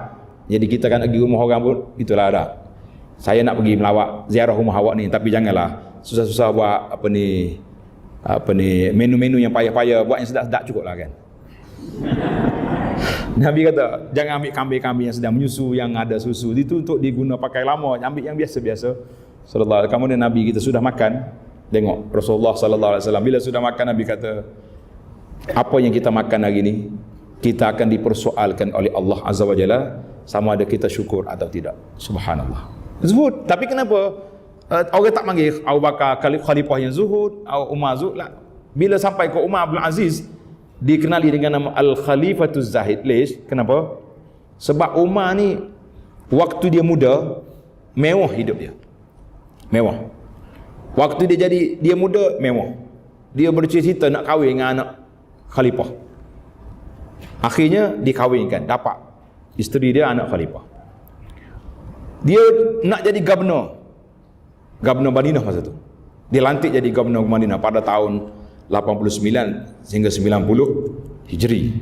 Jadi kita kan pergi rumah orang pun itulah ada. Saya nak pergi melawat ziarah rumah awak ni, tapi janganlah susah-susah buat apa ni menu-menu yang payah-payah, buat yang sedap-sedap cukup lah kan. Nabi kata jangan ambil kambing-kambing yang sedang menyusu, yang ada susu itu untuk diguna pakai lama, ambil yang biasa-biasa. Sallallahu alaihi wasallam. Kemudian Nabi kita sudah makan, tengok Rasulullah sallallahu alaihi wasallam bila sudah makan, Nabi kata apa yang kita makan hari ni kita akan dipersoalkan oleh Allah Azza wa Jalla sama ada kita syukur atau tidak. Subhanallah. Zuhud, tapi kenapa orang tak panggil Abu Bakar khalifah yang zuhud, Umar zuhud lah. Bila sampai ke Umar Abdul Aziz, dikenali dengan nama Al-Khalifatuz Zahid. Lish? Kenapa? Sebab Umar ni waktu dia muda, mewah hidup dia. Mewah. Waktu dia muda, mewah. Dia bercita-cita nak kahwin dengan anak khalifah. Akhirnya dikahwinkan, dapat isteri dia anak khalifah. Dia nak jadi Gubernur Madinah masa tu. Dia lantik jadi Gubernur Madinah pada tahun 89 sehingga 90 Hijri.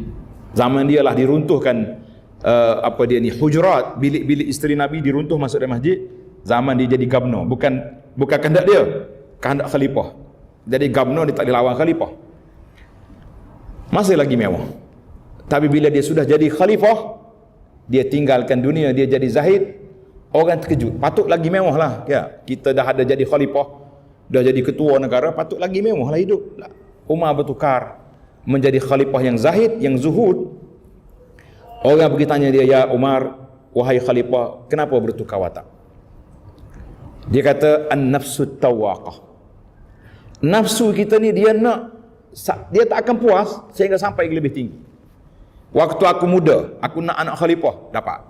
Zaman dia lah diruntuhkan hujurat, bilik-bilik isteri Nabi diruntuh masuk dalam masjid. Zaman dia jadi Gubernur, bukan kehendak dia, kehendak khalifah. Jadi Gubernur dia tak dilawan khalifah. Masih lagi mewah. Tapi bila dia sudah jadi khalifah, dia tinggalkan dunia, dia jadi zahid. Orang terkejut, patut lagi mewah lah ya. Kita dah ada jadi khalifah, dah jadi ketua negara, patut lagi mewah lah hidup. Umar bertukar menjadi khalifah yang zahid, yang zuhud. Orang pergi tanya dia, ya Umar, wahai khalifah, kenapa bertukar watak? Dia kata, an-nafsu tawaqah. Nafsu kita ni dia tak akan puas sehingga sampai lebih tinggi. Waktu aku muda, aku nak anak khalifah, dapat.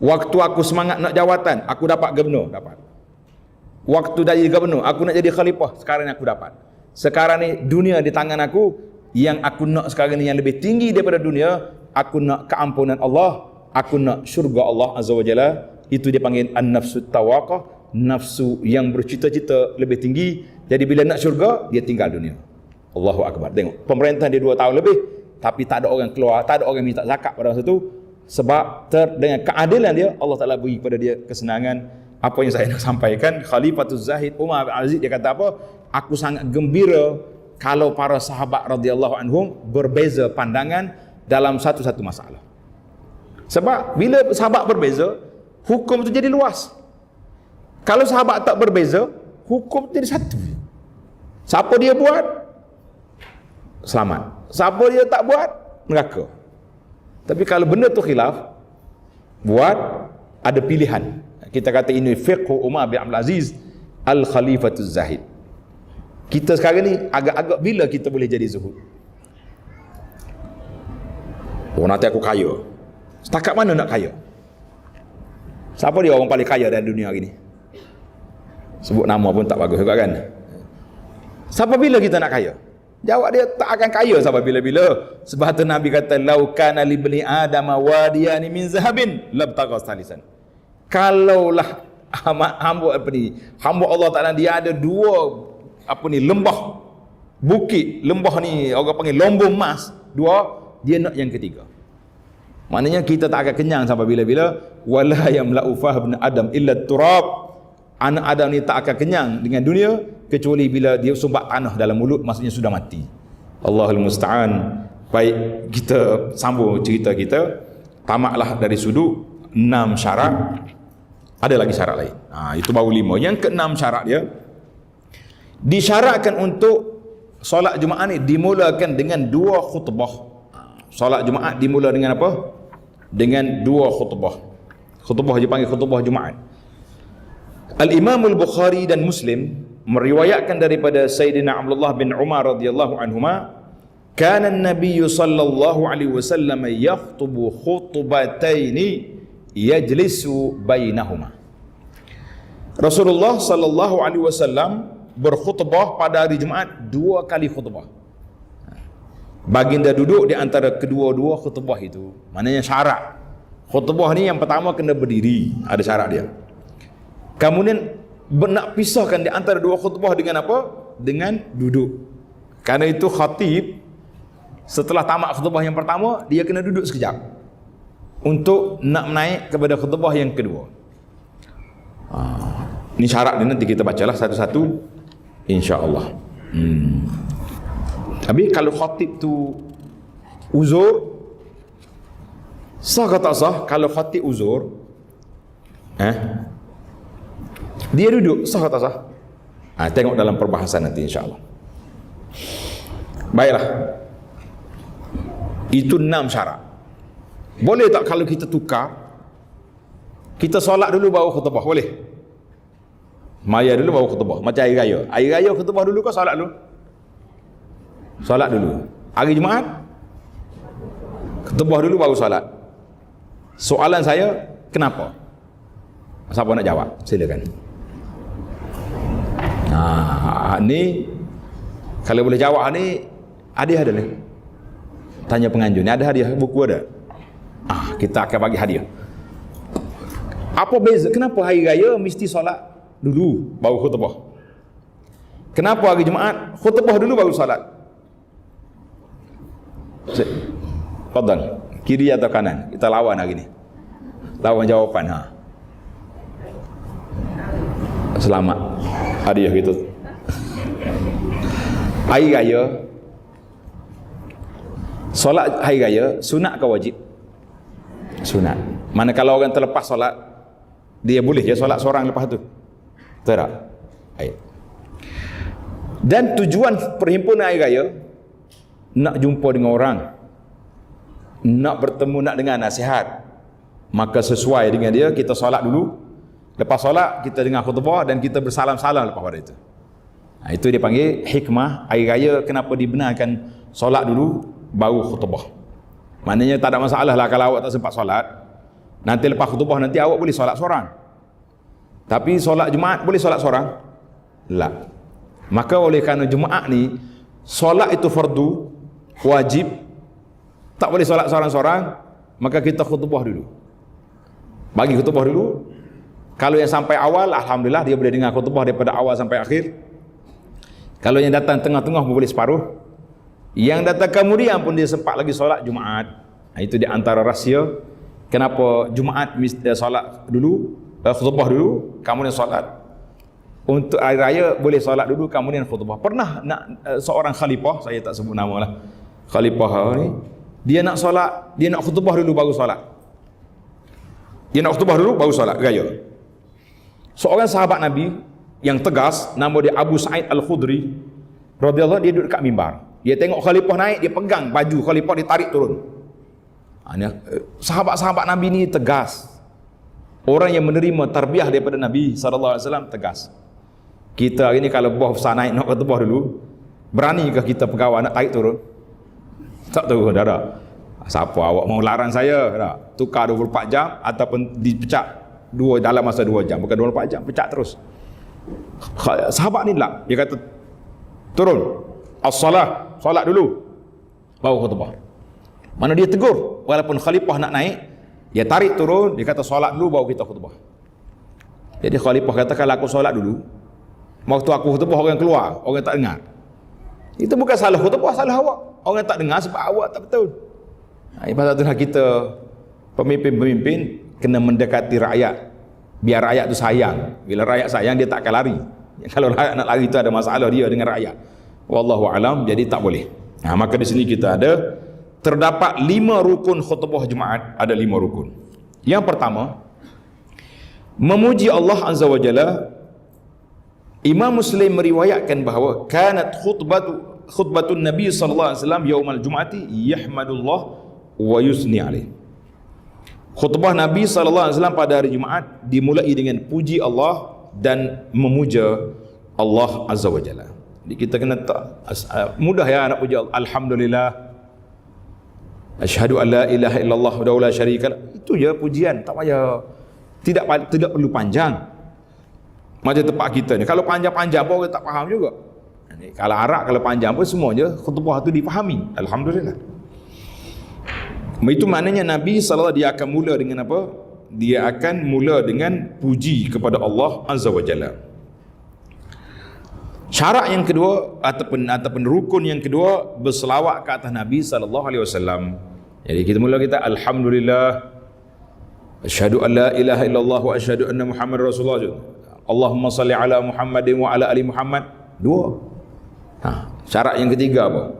Waktu aku semangat nak jawatan, aku dapat gubernur, dapat. Waktu jadi gubernur, aku nak jadi khalifah, sekarang ni aku dapat. Sekarang ni dunia di tangan aku, yang aku nak sekarang ni yang lebih tinggi daripada dunia, aku nak keampunan Allah, aku nak syurga Allah Azza wa Jalla. Itu dia panggil an-nafsu tawaqah, nafsu yang bercita-cita lebih tinggi. Jadi bila nak syurga, dia tinggal dunia. Allahu Akbar. Tengok, pemerintah dia 2 tahun lebih, tapi tak ada orang keluar, tak ada orang minta zakat pada masa itu. Sebab dengan keadilan dia, Allah Ta'ala beri kepada dia kesenangan. Apa yang saya nak sampaikan, Khalifatuz Zahid Umar bin Aziz, dia kata apa? Aku sangat gembira kalau para sahabat radhiyallahu anhum berbeza pandangan dalam satu-satu masalah. Sebab bila sahabat berbeza, hukum itu jadi luas. Kalau sahabat tak berbeza, hukum jadi satu. Siapa dia buat, selamat. Siapa dia tak buat, neraka. Tapi kalau benda tu khilaf, buat, ada pilihan. Kita kata ini fiqhu Umar bin Abdul Aziz Al-Khalifatuz Zahid. Kita sekarang ni agak-agak bila kita boleh jadi zuhud? Oh, nanti aku kaya. Setakat mana nak kaya? Siapa dia orang paling kaya dalam dunia hari ni? Sebut nama pun tak bagus juga kan? Siapa bila kita nak kaya? Jawab dia, tak akan kaya sampai bila-bila. Sebab tu Nabi kata, lau kana li bani adam wadiyani min zahabin labtagha salisan. Kalaulah hamba Allah Taala dia ada dua lembah bukit, lembah ni orang panggil lombong emas, dua, dia nak yang ketiga. Maknanya kita tak akan kenyang sampai bila-bila. Wala yamla'u fahibna adam illa turab. Anak Adam ni tak akan kenyang dengan dunia kecuali bila dia sumbat tanah dalam mulut, maksudnya sudah mati. Allahul musta'an. Baik, kita sambung cerita kita. Tamatlah dari sudut 6 syarat. Ada lagi syarat lain. Itu baru 5. Yang ke-6 syarat dia, disyaratkan untuk solat Jumaat ni dimulakan dengan 2 khutbah. Solat Jumaat dimula dengan apa? Dengan 2 khutbah. Khutbah dipanggil khutbah Jumaat. Al-Imam Al-Bukhari dan Muslim meriwayatkan daripada Sayyidina Abdullah bin Umar radhiyallahu anhuma, kana an-nabiy sallallahu alaihi wasallam yakhutubu khutbataini yajlisu bainahuma. Rasulullah sallallahu alaihi wasallam berkhutbah pada hari Jumaat 2 kali khutbah. Baginda duduk di antara kedua-dua khutbah itu. Maknanya syarat. Khutbah ni yang pertama kena berdiri, ada syarat dia. Kemudian nak pisahkan di antara 2 khutbah dengan apa? Dengan duduk. Karena itu khatib setelah tamat khutbah yang pertama, dia kena duduk sekejap untuk nak naik kepada khutbah yang kedua. Ini syarat dia, nanti kita bacalah satu-satu insya-Allah. Tapi kalau khatib tu uzur, sah ke tak sah? Kalau khatib uzur, dia duduk, sah atau tak sah? Tengok dalam perbahasan nanti insya-Allah. Baiklah. Itu 6 syarat. Boleh tak kalau kita tukar? Kita solat dulu baru khutbah, boleh? Maya dulu baru khutbah, macam hari raya. Hari raya khutbah dulu ke solat dulu? Solat dulu. Hari Jumaat khutbah dulu baru solat. Soalan saya, kenapa? Siapa nak jawab? Silakan. Ni kalau boleh jawab ni hadiah ada ni. Tanya penganjur ni, ada hadiah buku ada? Kita akan bagi hadiah. Apa beza? Kenapa hari raya mesti solat dulu baru khutbah? Kenapa hari Jumaat khutbah dulu baru solat? Fadal, kiri atau kanan? Kita lawan hari ni. Lawan jawapan. Selamat. Hadiah gitu. Hari raya, solat hari raya sunat ke wajib? Sunat. Manakala orang terlepas solat, dia boleh je solat seorang lepas tu. Betul tak? Baik. Dan tujuan perhimpunan hari raya nak jumpa dengan orang, nak bertemu, nak dengar nasihat. Maka sesuai dengan dia, kita solat dulu. Lepas solat kita dengar khutbah dan kita bersalam-salam lepas pada itu. Itu dia panggil hikmah hari raya, kenapa dibenarkan solat dulu baru khutbah. Maknanya tak ada masalah lah kalau awak tak sempat solat. Nanti lepas khutbah nanti awak boleh solat seorang. Tapi solat Jumaat boleh solat seorang? Tak. Maka oleh kerana Jumaat ni solat itu fardu, wajib, tak boleh solat seorang-seorang, maka kita khutbah dulu. Bagi khutbah dulu. Kalau yang sampai awal, alhamdulillah dia boleh dengar khutbah daripada awal sampai akhir. Kalau yang datang tengah-tengah boleh separuh. Yang datang kemudian pun dia sempat lagi solat Jumaat. Itu di antara rahsia kenapa Jumaat mesti solat dulu, khutbah dulu, kemudian solat. Untuk hari raya boleh solat dulu kemudian khutbah. Pernah nak seorang khalifah, saya tak sebut nama lah, khalifah ni Dia nak solat, dia nak khutbah dulu baru solat. Dia nak khutbah dulu baru solat, gaya. Seorang sahabat Nabi yang tegas, nama dia Abu Sa'id Al-Khudri radhiyallahu, dia duduk dekat mimbar. Dia tengok khalifah naik, dia pegang baju khalifah, dia tarik turun. Sahabat-sahabat Nabi ni tegas. Orang yang menerima tarbiyah daripada Nabi SAW tegas. Kita hari ni kalau bos besar naik nak khutbah dulu, beranikah kita pegawai nak tarik turun? Tak tahu, dah. Siapa awak mau larang saya? Dah. Tukar 24 jam ataupun dipecat dalam masa 2 jam, bukan 24 jam, pecat terus. Sahabat ni lah, dia kata turun, as-salah, solat dulu baru khutbah. Mana dia tegur, walaupun khalifah nak naik, dia tarik turun, dia kata solat dulu baru kita khutbah. Jadi khalifah kata, kalau aku solat dulu, waktu aku khutbah orang keluar, orang tak dengar. Itu bukan salah khutbah, salah awak. Orang tak dengar sebab awak tak betul. Pasal itulah kita pemimpin-pemimpin kena mendekati rakyat, biar rakyat tu sayang. Bila rakyat sayang, dia tak akan lari. Kalau rakyat nak lari, itu ada masalah dia dengan rakyat. Wallahu alam, jadi tak boleh. Maka di sini kita ada terdapat 5 rukun khutbah Jumaat. Ada 5 rukun. Yang pertama, memuji Allah Azza wa Jalla. Imam Muslim meriwayatkan bahawa kanat khutbatun Nabi sallallahu alaihi wasallam yaumal Jum'ati yahmadullah wa yusni alaih. Khutbah Nabi sallallahu alaihi wasallam pada hari Jumaat dimulai dengan puji Allah dan memuja Allah Azza wa Jalla. Jadi kita kena mudah ya nak puji Allah. Alhamdulillah, asyhadu an la ilaha illallah wa la syarika lah. Itu je pujian, tak payah, tidak perlu panjang. Macam tempat kita ni, kalau panjang-panjang pun orang tak faham juga. Kalau Arab, kalau panjang pun semuanya khutbah tu dipahami. Alhamdulillah. Itu maknanya Nabi SAW dia akan mula dengan apa? Dia akan mula dengan puji kepada Allah Azza wa Jalla. Syarat yang kedua ataupun rukun yang kedua, berselawat ke atas Nabi SAW. Jadi kita mula kita alhamdulillah, asyhadu an la ilaha illallah wa asyhadu anna Muhammadar Rasulullah. Allahumma salli ala Muhammadin wa ala ali Muhammad. 2. Syarat yang ketiga apa?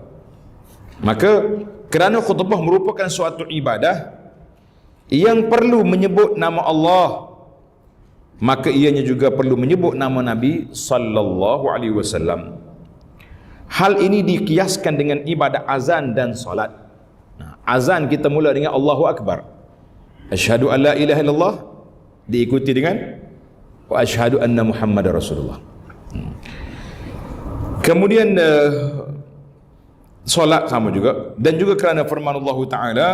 Maka kerana khutbah merupakan suatu ibadah yang perlu menyebut nama Allah, maka ianya juga perlu menyebut nama Nabi sallallahu alaihi wasallam. Hal ini dikiaskan dengan ibadah azan dan solat. Azan kita mula dengan Allahu Akbar, asyhadu an la ilaha illallah, diikuti dengan wa asyhadu anna Muhammadar Rasulullah. Kemudian solat sama juga, dan juga kerana firman Allah Ta'ala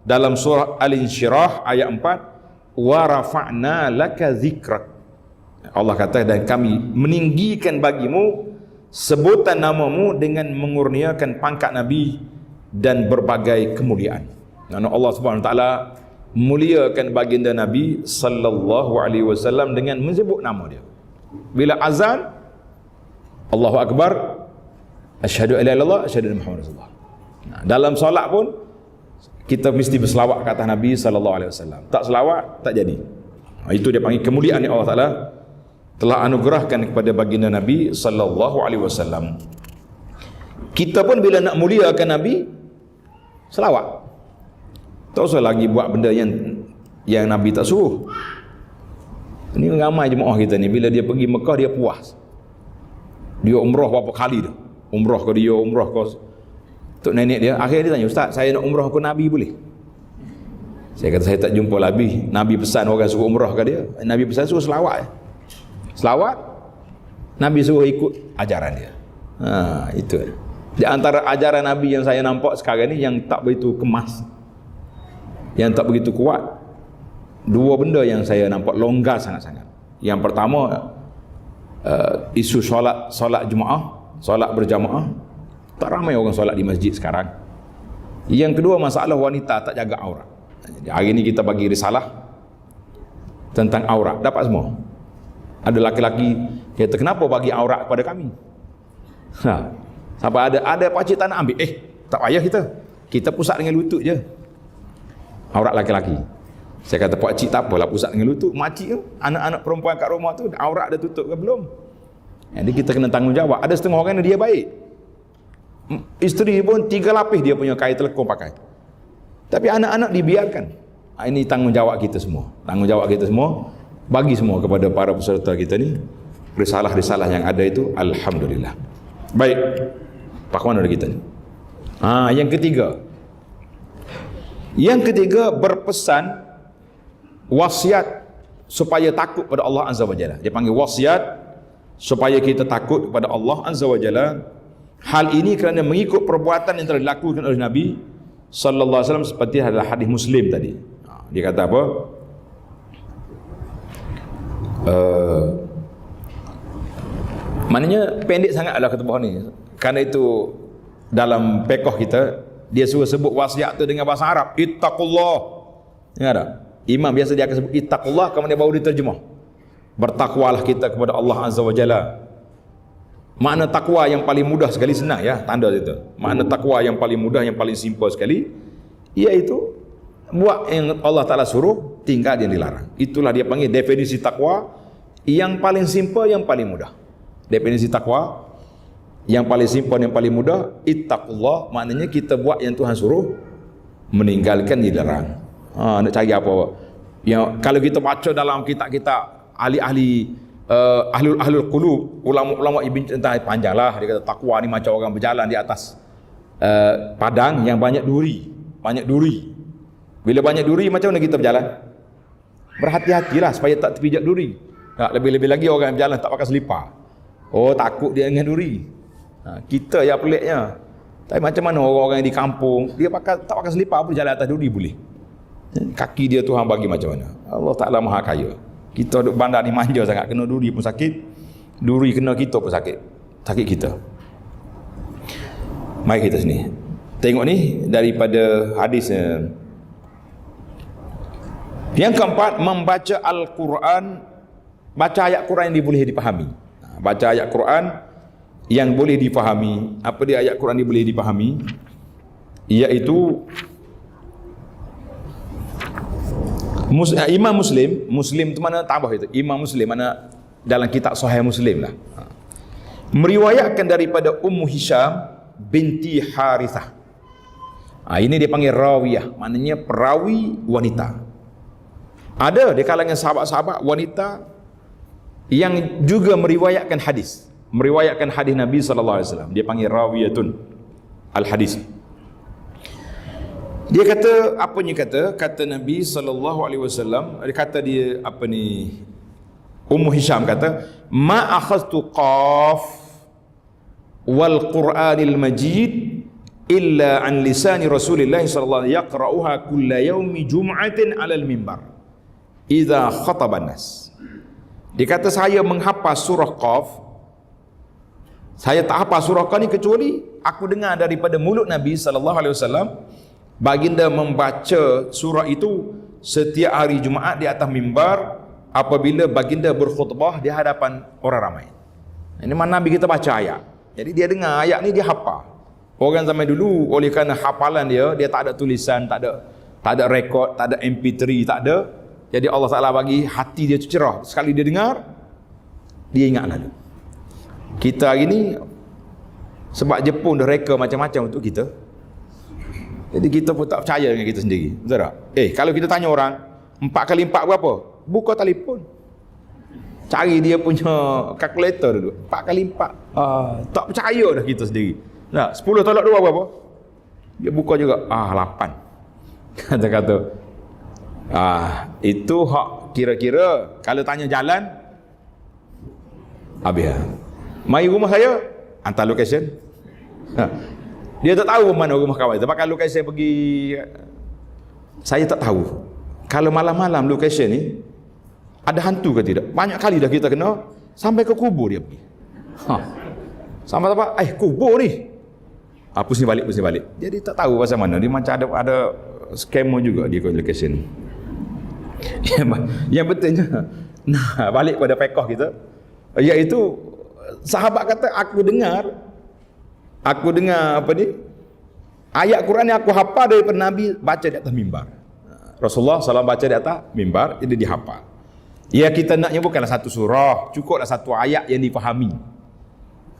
dalam surah Al-Insyirah ayat 4, wa rafa'na laka zikrak. Allah kata, dan kami meninggikan bagimu sebutan namamu dengan mengurniakan pangkat Nabi dan berbagai kemuliaan. Allah Subhanahu Wa Ta'ala muliakan baginda Nabi sallallahu alaihi wasallam dengan menyebut nama dia. Bila azan, Allahu Akbar, asyhadu an la ilaha illallah, asyhadu anna Muhammadar Rasulullah. Dalam solat pun kita mesti berselawat ke atas Nabi sallallahu alaihi wasallam. Tak selawat tak jadi. Itu dia panggil kemuliaan yang Allah Taala telah anugerahkan kepada baginda Nabi sallallahu alaihi wasallam. Kita pun bila nak muliakan Nabi, selawat. Tak usah lagi buat benda yang Nabi tak suruh. Ini ramai jemaah kita ni, bila dia pergi Mekah dia puas. Dia umrah berapa kali dah. Umrah ke dia, umrah ke tok nenek dia. Akhirnya dia tanya, "Ustaz, saya nak umrah ke Nabi boleh?" Saya kata, saya tak jumpa Nabi. Nabi pesan orang suruh umrah ke dia. Nabi pesan suruh selawat. Selawat, Nabi suruh ikut ajaran dia. Itu. Di antara ajaran Nabi yang saya nampak sekarang ni yang tak begitu kemas, yang tak begitu kuat, 2 benda yang saya nampak longgar sangat-sangat. Yang pertama, isu solat Jumaat, solat berjamaah. Tak ramai orang solat di masjid sekarang. Yang kedua, masalah wanita tak jaga aurat. Jadi hari ni kita bagi risalah tentang aurat, dapat semua. Ada laki-laki kata, kenapa bagi aurat kepada kami? Sampai ada pakcik tak nak ambil. Tak payah kita pusat dengan lutut je aurat laki-laki. Saya kata, pakcik tak apalah pusat dengan lutut. Makcik tu, anak-anak perempuan kat rumah tu aurat dah tutup ke belum? Jadi kita kena tanggungjawab. Ada setengah orang dia baik, isteri pun 3 lapis dia punya kain telekong pakai. Tapi anak-anak dibiarkan. Ini tanggungjawab kita semua. Tanggungjawab kita semua. Bagi semua kepada para peserta kita ni. Risalah-risalah yang ada itu, alhamdulillah. Baik. Pak mana kita ni? Yang ketiga. Yang ketiga, berpesan wasiat supaya takut pada Allah Azza wa Jalla. Dia panggil wasiat supaya kita takut kepada Allah Azza wa Jalla. Hal ini kerana mengikut perbuatan yang telah dilakukan oleh Nabi sallallahu alaihi wasallam, seperti adalah hadis Muslim tadi. Dia kata apa? Maknanya pendek sangatlah kata bawah ni. Kerana itu dalam fiqh kita dia suruh sebut wasiat tu dengan bahasa Arab, ittaqullah. Ingat tak? Imam biasa dia akan sebut ittaqullah, kemudian baru diterjemah. Bertakwalah kita kepada Allah Azza wa Jalla. Makna takwa yang paling mudah sekali, senang ya, tanda itu. Makna takwa yang paling mudah, yang paling simple sekali, iaitu buat yang Allah Ta'ala suruh, tinggal yang dilarang. Itulah dia panggil definisi takwa yang paling simple, yang paling mudah. Definisi takwa yang paling simple, yang paling mudah, ittaqullah, maknanya kita buat yang Tuhan suruh, meninggalkan yang dilarang. Nak cari apa? Yang kalau kita baca dalam kitab-kitab ahli-ahli ahlul qulub, ulama-ulama Ibn Tentang panjanglah, dia kata takwa ni macam orang berjalan di atas padang yang banyak duri. Banyak duri. Bila banyak duri, macam mana kita berjalan? Berhati-hatilah supaya tak terpijak duri. Lebih-lebih lagi orang yang berjalan tak pakai selipar. Oh, takut dia dengan duri. Kita yang peliknya. Tapi macam mana orang-orang yang di kampung, dia tak pakai selipar pun jalan atas duri boleh. Kaki dia Tuhan bagi macam mana? Allah Ta'ala Maha Kaya. Kita duduk bandar ni manja sangat, kena duri pun sakit, duri kena kita pun sakit kita. Mari kita sini tengok ni daripada hadis. Yang keempat, membaca Al-Quran, baca ayat Quran yang boleh dipahami. Baca ayat Quran yang boleh dipahami. Apa dia ayat Quran yang boleh dipahami? Iaitu Imam Muslim tu mana tambah itu? Imam Muslim mana dalam kitab Sahih Muslim lah. Meriwayatkan daripada Ummu Hisham binti Harithah. Ini dia panggil rawiyah, maknanya perawi wanita. Ada di kalangan sahabat-sahabat wanita yang juga meriwayatkan hadis. Meriwayatkan hadis Nabi sallallahu alaihi wasallam. Dia panggil rawiyatun al-hadis. Dia kata, apa ni kata Nabi sallallahu alaihi wasallam, dia kata dia apa ni, Ummu Hisham kata, ma akhadtu qaf wal Qur'anil Majid illa an lisani Rasulillah sallallahu alaihi wasallam yaqra'uha kulla yaumi jum'atin 'alal mimbar idza khataban nas. Dia kata saya menghafaz surah Qaf. Saya tak hafaz surah Qaf ni kecuali aku dengar daripada mulut Nabi sallallahu alaihi wasallam, baginda membaca surah itu setiap hari Jumaat di atas mimbar apabila baginda berkhutbah di hadapan orang ramai. Ini mana Nabi kita baca ayat. Jadi dia dengar ayat ni, dia hafal. Orang zaman dulu oleh kerana hafalan dia tak ada tulisan, tak ada rekod, tak ada MP3, tak ada. Jadi Allah Ta'ala bagi hati dia cerah. Sekali dia dengar, dia ingat lalu. Kita hari ni sebab Jepun dah reka macam-macam untuk kita, jadi kita pun tak percaya dengan kita sendiri. Betul tak? Kalau kita tanya orang 4 kali 4 berapa? Buka telefon, cari dia punya kalkulator dulu. 4 kali 4. Tak percaya dah kita sendiri. Nah, 10 tolak 2 berapa? Dia buka juga. 8. Kata-kata. Itu hak kira-kira kalau tanya jalan habis. Mari rumah saya, hantar location. Dia tak tahu mana rumah kawan. Sebab kalau lokasi saya pergi, saya tak tahu. Kalau malam-malam lokasi ni ada hantu ke tidak. Banyak kali dah kita kena sampai ke kubur dia pergi. Sampai apa? Kubur ni. Pusing balik. Jadi tak tahu pasal mana. Dia macam ada scammer juga dia ke lokasi ni. Yang betulnya, balik pada fiqh kita, iaitu sahabat kata aku dengar apa ni, ayat Quran yang aku hafal daripada Nabi baca di atas mimbar. Rasulullah SAW baca di atas mimbar, jadi dihafal. Ya, kita naknya bukanlah satu surah, cukuplah satu ayat yang dipahami.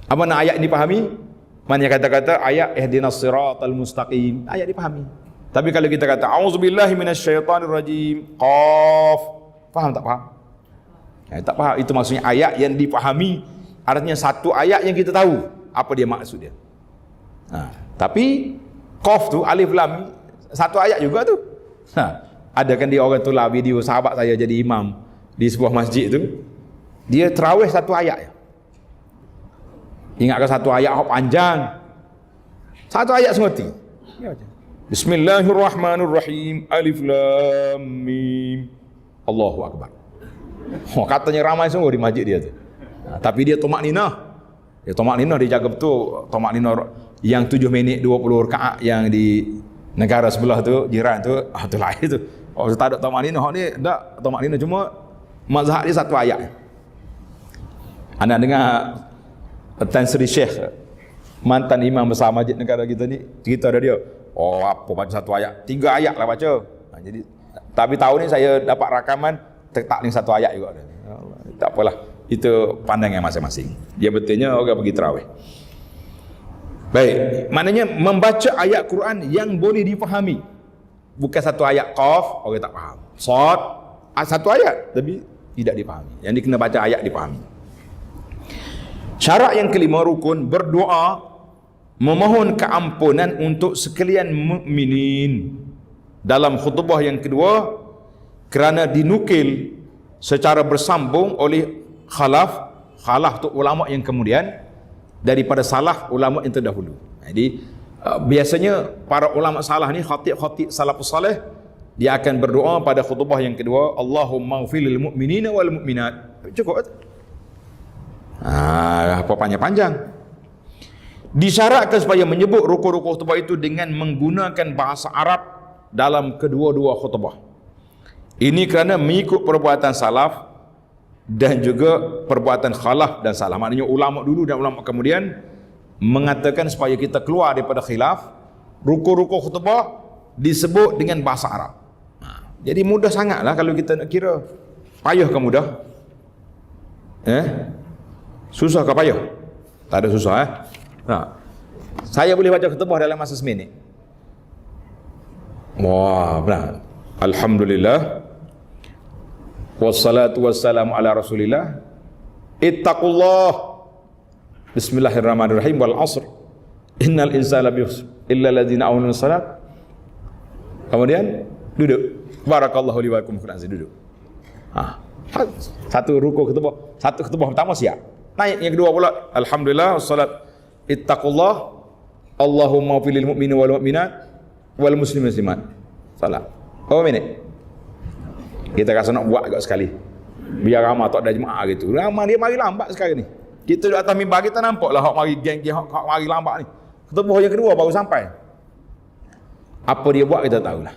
Apa nak ayat yang dipahami? Mana kata-kata ayat ihdinas siratal mustaqim, ayat dipahami. Tapi kalau kita kata auzubillahi minasyaitonirrajim, qaf, faham tak faham? Tak faham. Itu maksudnya ayat yang dipahami. Artinya satu ayat yang kita tahu apa dia maksud dia. Tapi qaf tu, alif lam, satu ayat juga tu. Ada kan dia orang tu lah video sahabat saya jadi imam di sebuah masjid tu. Dia terawih satu ayat. Ingatkan satu ayat panjang. Satu ayat semati. Bismillahirrahmanirrahim. Alif lam mim. Allahu akbar. Katanya ramai sungguh di masjid dia tu. Tapi dia tomak ninah. Dia tomak ninah, dia jaga betul tomak ninah yang 7 minit 20 rakaat yang di negara sebelah tu, jiran tu, tu lain tu. Oh, tak ada tomak ninah ni, tak tomak ninah, cuma mazhab dia satu ayat. Anda dengar Tan Sri Syekh, mantan imam besar masjid negara kita ni, cerita ada dia. Oh, apa baca satu ayat? 3 ayat lah baca. Jadi tapi tahun ni saya dapat rakaman tak ni satu ayat juga. Tak apalah, itu pandangan masing-masing. Dia betulnya orang pergi tarawih. Baik, maknanya membaca ayat Quran yang boleh difahami. Bukan satu ayat qaf, orang tak faham. Shad, satu ayat tapi tidak difahami. Yang dia kena baca ayat difahami. Syarat yang kelima, rukun, berdoa memohon keampunan untuk sekalian mukminin. Dalam khutbah yang kedua, kerana dinukil secara bersambung oleh khalaf tu ulama yang kemudian daripada salaf ulama yang terdahulu. Jadi biasanya para ulama salah ni, khatib salafus salih, dia akan berdoa pada khutbah yang kedua, Allahumma ighfir lil mu'minina wal mu'minat. Cukup. Apa panjang-panjang. Disyaratkan supaya menyebut rukun-rukun khutbah itu dengan menggunakan bahasa Arab dalam kedua-dua khutbah. Ini kerana mengikut perbuatan salaf dan juga perbuatan khalaf dan salaf. Maknanya ulama dulu dan ulama kemudian mengatakan supaya kita keluar daripada khilaf, rukun-rukun khutbah disebut dengan bahasa Arab. Jadi mudah sangatlah kalau kita nak kira. Payah ke mudah? Susah ke payah? Tak ada susah. Saya boleh baca khutbah dalam masa seminit. Wah, benar. Alhamdulillah. Wassalatu wassalamu ala Rasulillah. Ittaqullah. Bismillahirrahmanirrahim. Wal asr. Innal insana lafi khusr illa alladziina amanu salat. Kemudian duduk. Barakallahu li wa lakum fil azzi, duduk. Satu rukuk khutbah. Satu khutbah pertama siap. Naik yang kedua pula, alhamdulillah wassalat. Ittaqullah. Allahumma fil mu'minin wal mu'minat wal muslimin muslimat. Salat. Berapa minit? Kita rasa nak buat agak sekali. Biar ramai tak ada jemaah gitu. Ramai dia mari lambat sekarang ni. Kita di atas mimbar kita nampak lah hak mari geng-geng hak mari lambat ni. Khutbah yang kedua baru sampai. Apa dia buat kita tahulah.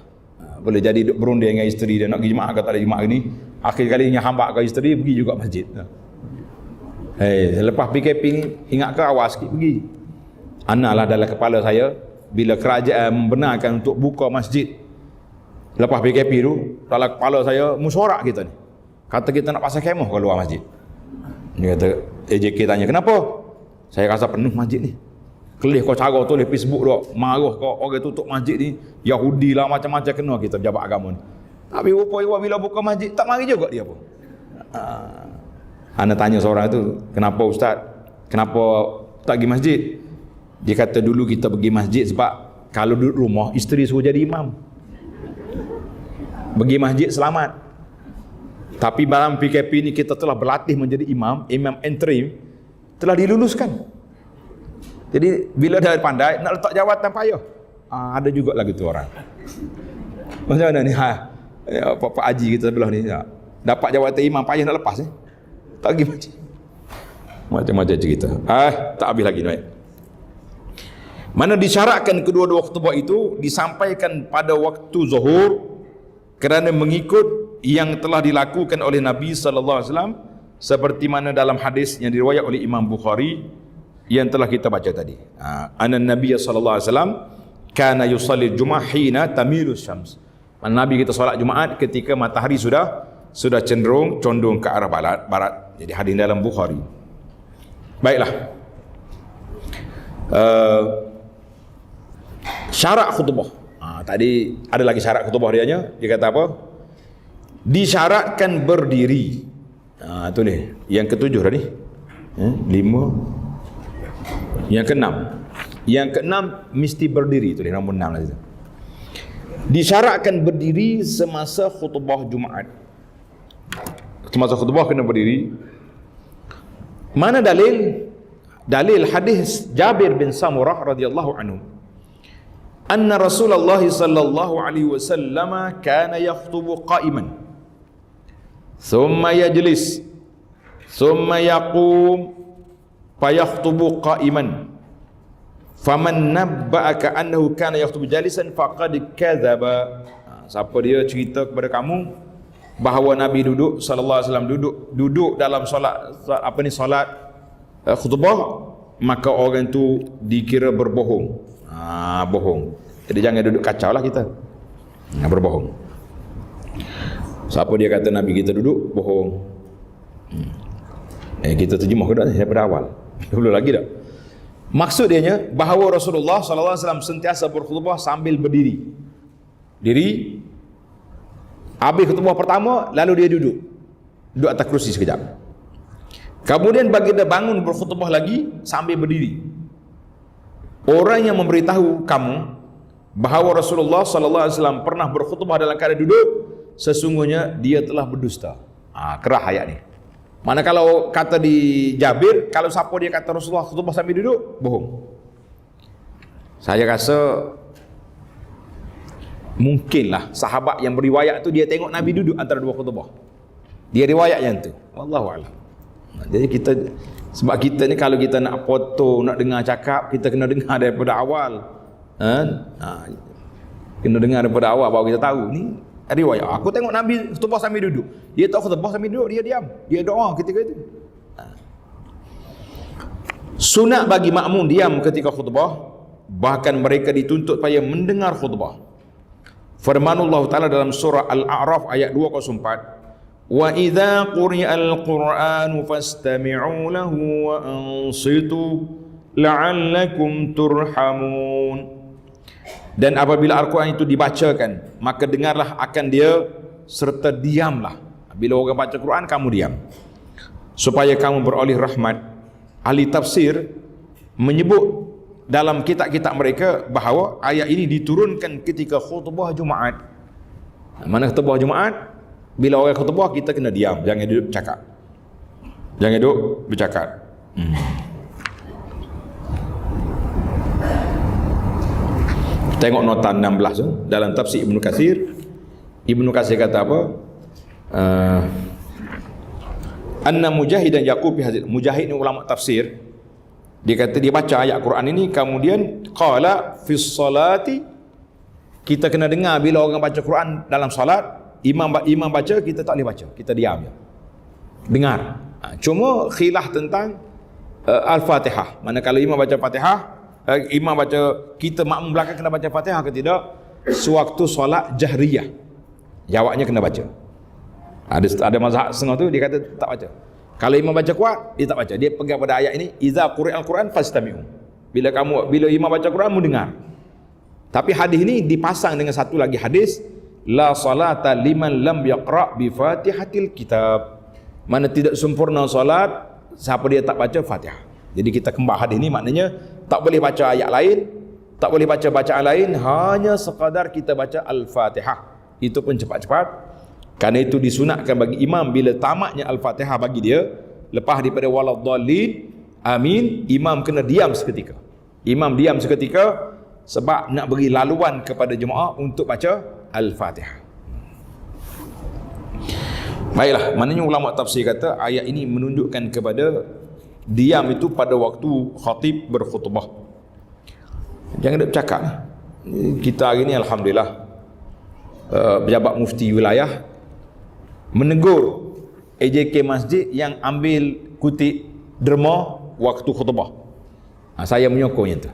Boleh jadi duduk berunding dengan isteri dia nak pergi jemaah ke tak ada jemaah ni. Akhir kalinya hamba ke isteri pergi juga masjid. Selepas PKP ni ingat ke awal sikit pergi. Analah dalam kepala saya bila kerajaan membenarkan untuk buka masjid lepas PKP tu, dalam kepala saya musyawarah kita ni. Kata kita nak pasang kemah ke luar masjid. Dia kata, AJK tanya, kenapa? Saya rasa penuh masjid ni. Kelih kau cara tulis Facebook tu, marah kau orang tutup masjid ni, Yahudi lah macam-macam kena kita pejabat agama ni. Tapi rupa-rupa bila buka masjid, tak mari juga dia pun. Ana tanya seorang tu, kenapa Ustaz? Kenapa tak pergi masjid? Dia kata dulu kita pergi masjid sebab kalau duduk rumah, isteri suruh jadi imam. Pergi masjid selamat. Tapi dalam PKP ni kita telah berlatih menjadi imam interim, telah diluluskan. Jadi bila dah pandai nak letak jawatan payah. Ada juga lagi tu orang. Macam mana ni? Pak Haji kita sebelah ni dapat jawatan imam payah nak lepas ni. Tak pergi masjid. Macam-macam cerita. Tak habis lagi baik. Mana disyaratkan kedua-dua khutbah itu disampaikan pada waktu zuhur kerana mengikut yang telah dilakukan oleh Nabi sallallahu alaihi wasallam seperti mana dalam hadis yang diriwayat oleh Imam Bukhari yang telah kita baca tadi. Anna Nabi sallallahu alaihi wasallam kana yusalli Jumaah hina tamilu syams. Nabi kita solat Jumaat ketika matahari sudah cenderung condong ke arah barat. Jadi hadis dalam Bukhari. Baiklah. Syarat khutbah. Tadi ada lagi syarat khutbah dia kata apa? Disyaratkan berdiri. Itu ni. Yang ketujuh tadi. 5. Yang keenam. Yang keenam mesti berdiri. Itu dia nombor 6 lah. Disyaratkan berdiri semasa khutbah Jumaat. Semasa khutbah kena berdiri. Mana dalil? Dalil hadis Jabir bin Samurah radhiyallahu anhu. Anna Rasulullah sallallahu alaihi wasallam kana yakhutubu qa'iman. Thumma yajlis. Thumma yaqum fayakhtubu qa'iman. Faman nabba'aka annahu kana yakhutubu jalisan faqad kadzaba. Siapa dia cerita kepada kamu bahawa Nabi duduk sallallahu alaihi wasallam duduk dalam solat khutbah, maka orang tu dikira berbohong. Bohong. Jadi jangan duduk kacau lah kita. Berbohong. Siapa dia kata Nabi kita duduk bohong? Kita terjemah ke dah daripada awal. Dulu lagi dah. Maksud dia bahawa Rasulullah sallallahu alaihi wasallam sentiasa berkhutbah sambil berdiri. Diri. Habis khutbah pertama, lalu dia duduk atas kerusi sekejap. Kemudian bagi dia bangun berkhutbah lagi sambil berdiri. Orang yang memberitahu kamu bahawa Rasulullah sallallahu alaihi wasallam pernah berkhutbah dalam keadaan duduk, sesungguhnya dia telah berdusta. Kerah ayat ni. Mana kalau kata di Jabir, kalau siapa dia kata Rasulullah khutbah sambil duduk, bohong. Saya rasa mungkinlah sahabat yang beriwayat tu dia tengok Nabi duduk antara dua khutbah. Dia riwayat yang tu. Wallahu a'lam. Jadi sebab kita ni kalau kita nak foto, nak dengar cakap, kita kena dengar daripada awal. Kena dengar daripada awal baru kita tahu ni riwayat. Aku tengok Nabi khutbah sambil duduk. Dia tak khutbah sambil duduk, dia diam. Dia doa ketika itu. Sunat bagi makmum diam ketika khutbah, bahkan mereka dituntut supaya mendengar khutbah. Firmanullah Ta'ala dalam surah Al-A'raf ayat 204, wa idza quri'al Qur'anu fastami'u lahu wa ansitu la'allakum turhamun. Dan apabila Al-Quran itu dibacakan, maka dengarlah akan dia serta diamlah. Bila orang baca Quran, kamu diam, supaya kamu beroleh rahmat. Ahli tafsir menyebut dalam kitab-kitab mereka bahawa ayat ini diturunkan ketika khutbah Jumaat. Mana khutbah Jumaat? Bila orang khutbah, kita kena diam, jangan duduk bercakap. Jangan duduk bercakap. Tengok nota 16 tu dalam tafsir Ibnu Katsir. Ibnu Katsir kata apa? Anna Mujahidan yaqub fi hadis. Mujahid ni ulama tafsir. Dia kata dia baca ayat Quran ini, kemudian qala fi salati, kita kena dengar bila orang baca Quran dalam solat, imam baca, kita tak boleh baca, kita diam je. Dengar. Cuma khilaf tentang Al-Fatihah. Manakala imam baca Fatihah, imam baca, kita makmum belakang kena baca Fatihah ke tidak? Sewaktu solat jahriyah, jawabnya kena baca. Ada mazhab setengah tu dia kata tak baca. Kalau imam baca kuat, dia tak baca. Dia pegang pada ayat ini, iza quri'al Quran fastami'u. Bila imam baca Quran, mu dengar. Tapi hadis ini dipasang dengan satu lagi hadis, la salata liman lam yaqra' bi Fatihatil kitab. Mana tidak sempurna solat siapa dia tak baca Fatihah. Jadi kita kembang hadis ini, maknanya tak boleh baca ayat lain, tak boleh baca bacaan lain, hanya sekadar kita baca Al-Fatihah. Itu pun cepat-cepat. Kerana itu disunatkan bagi imam bila tamatnya Al-Fatihah bagi dia, lepas daripada waladdallin, amin, imam kena diam seketika. Imam diam seketika sebab nak beri laluan kepada jemaah untuk baca Al-Fatihah. Baiklah, maknanya ulama tafsir kata ayat ini menunjukkan kepada diam itu pada waktu khatib berkhutbah. Jangan bercakap. Kita hari ni alhamdulillah pejabat mufti wilayah menegur AJK masjid yang ambil kutip derma waktu khutbah. Saya menyokongnya tu.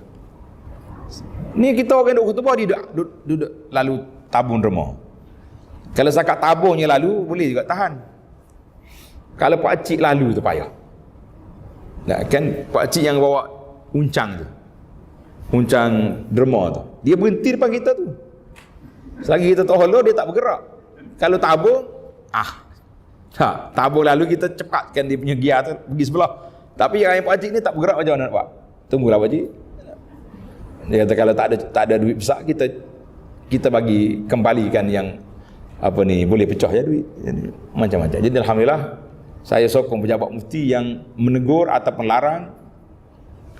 Ni kita orang duduk khutbah, dia duduk lalu tabung derma. Kalau zakat tabungnya lalu, boleh juga tahan. Kalau pakcik lalu tu payah. Nah, kan pakcik yang bawa uncang tu, uncang derma tu, dia berhenti depan kita tu. Selagi kita tolong dia tak bergerak. Kalau tabung, tabung lalu kita cepatkan dia punya gear tu pergi sebelah. Tapi yang pakcik ni tak bergerak, macam mana nak buat? Tunggulah pakcik. Dia kata kalau tak ada duit besar, kita bagi kembalikan yang boleh pecah ya duit. Jadi, macam-macam. Jadi alhamdulillah saya sokong pejabat mufti yang menegur ataupun larang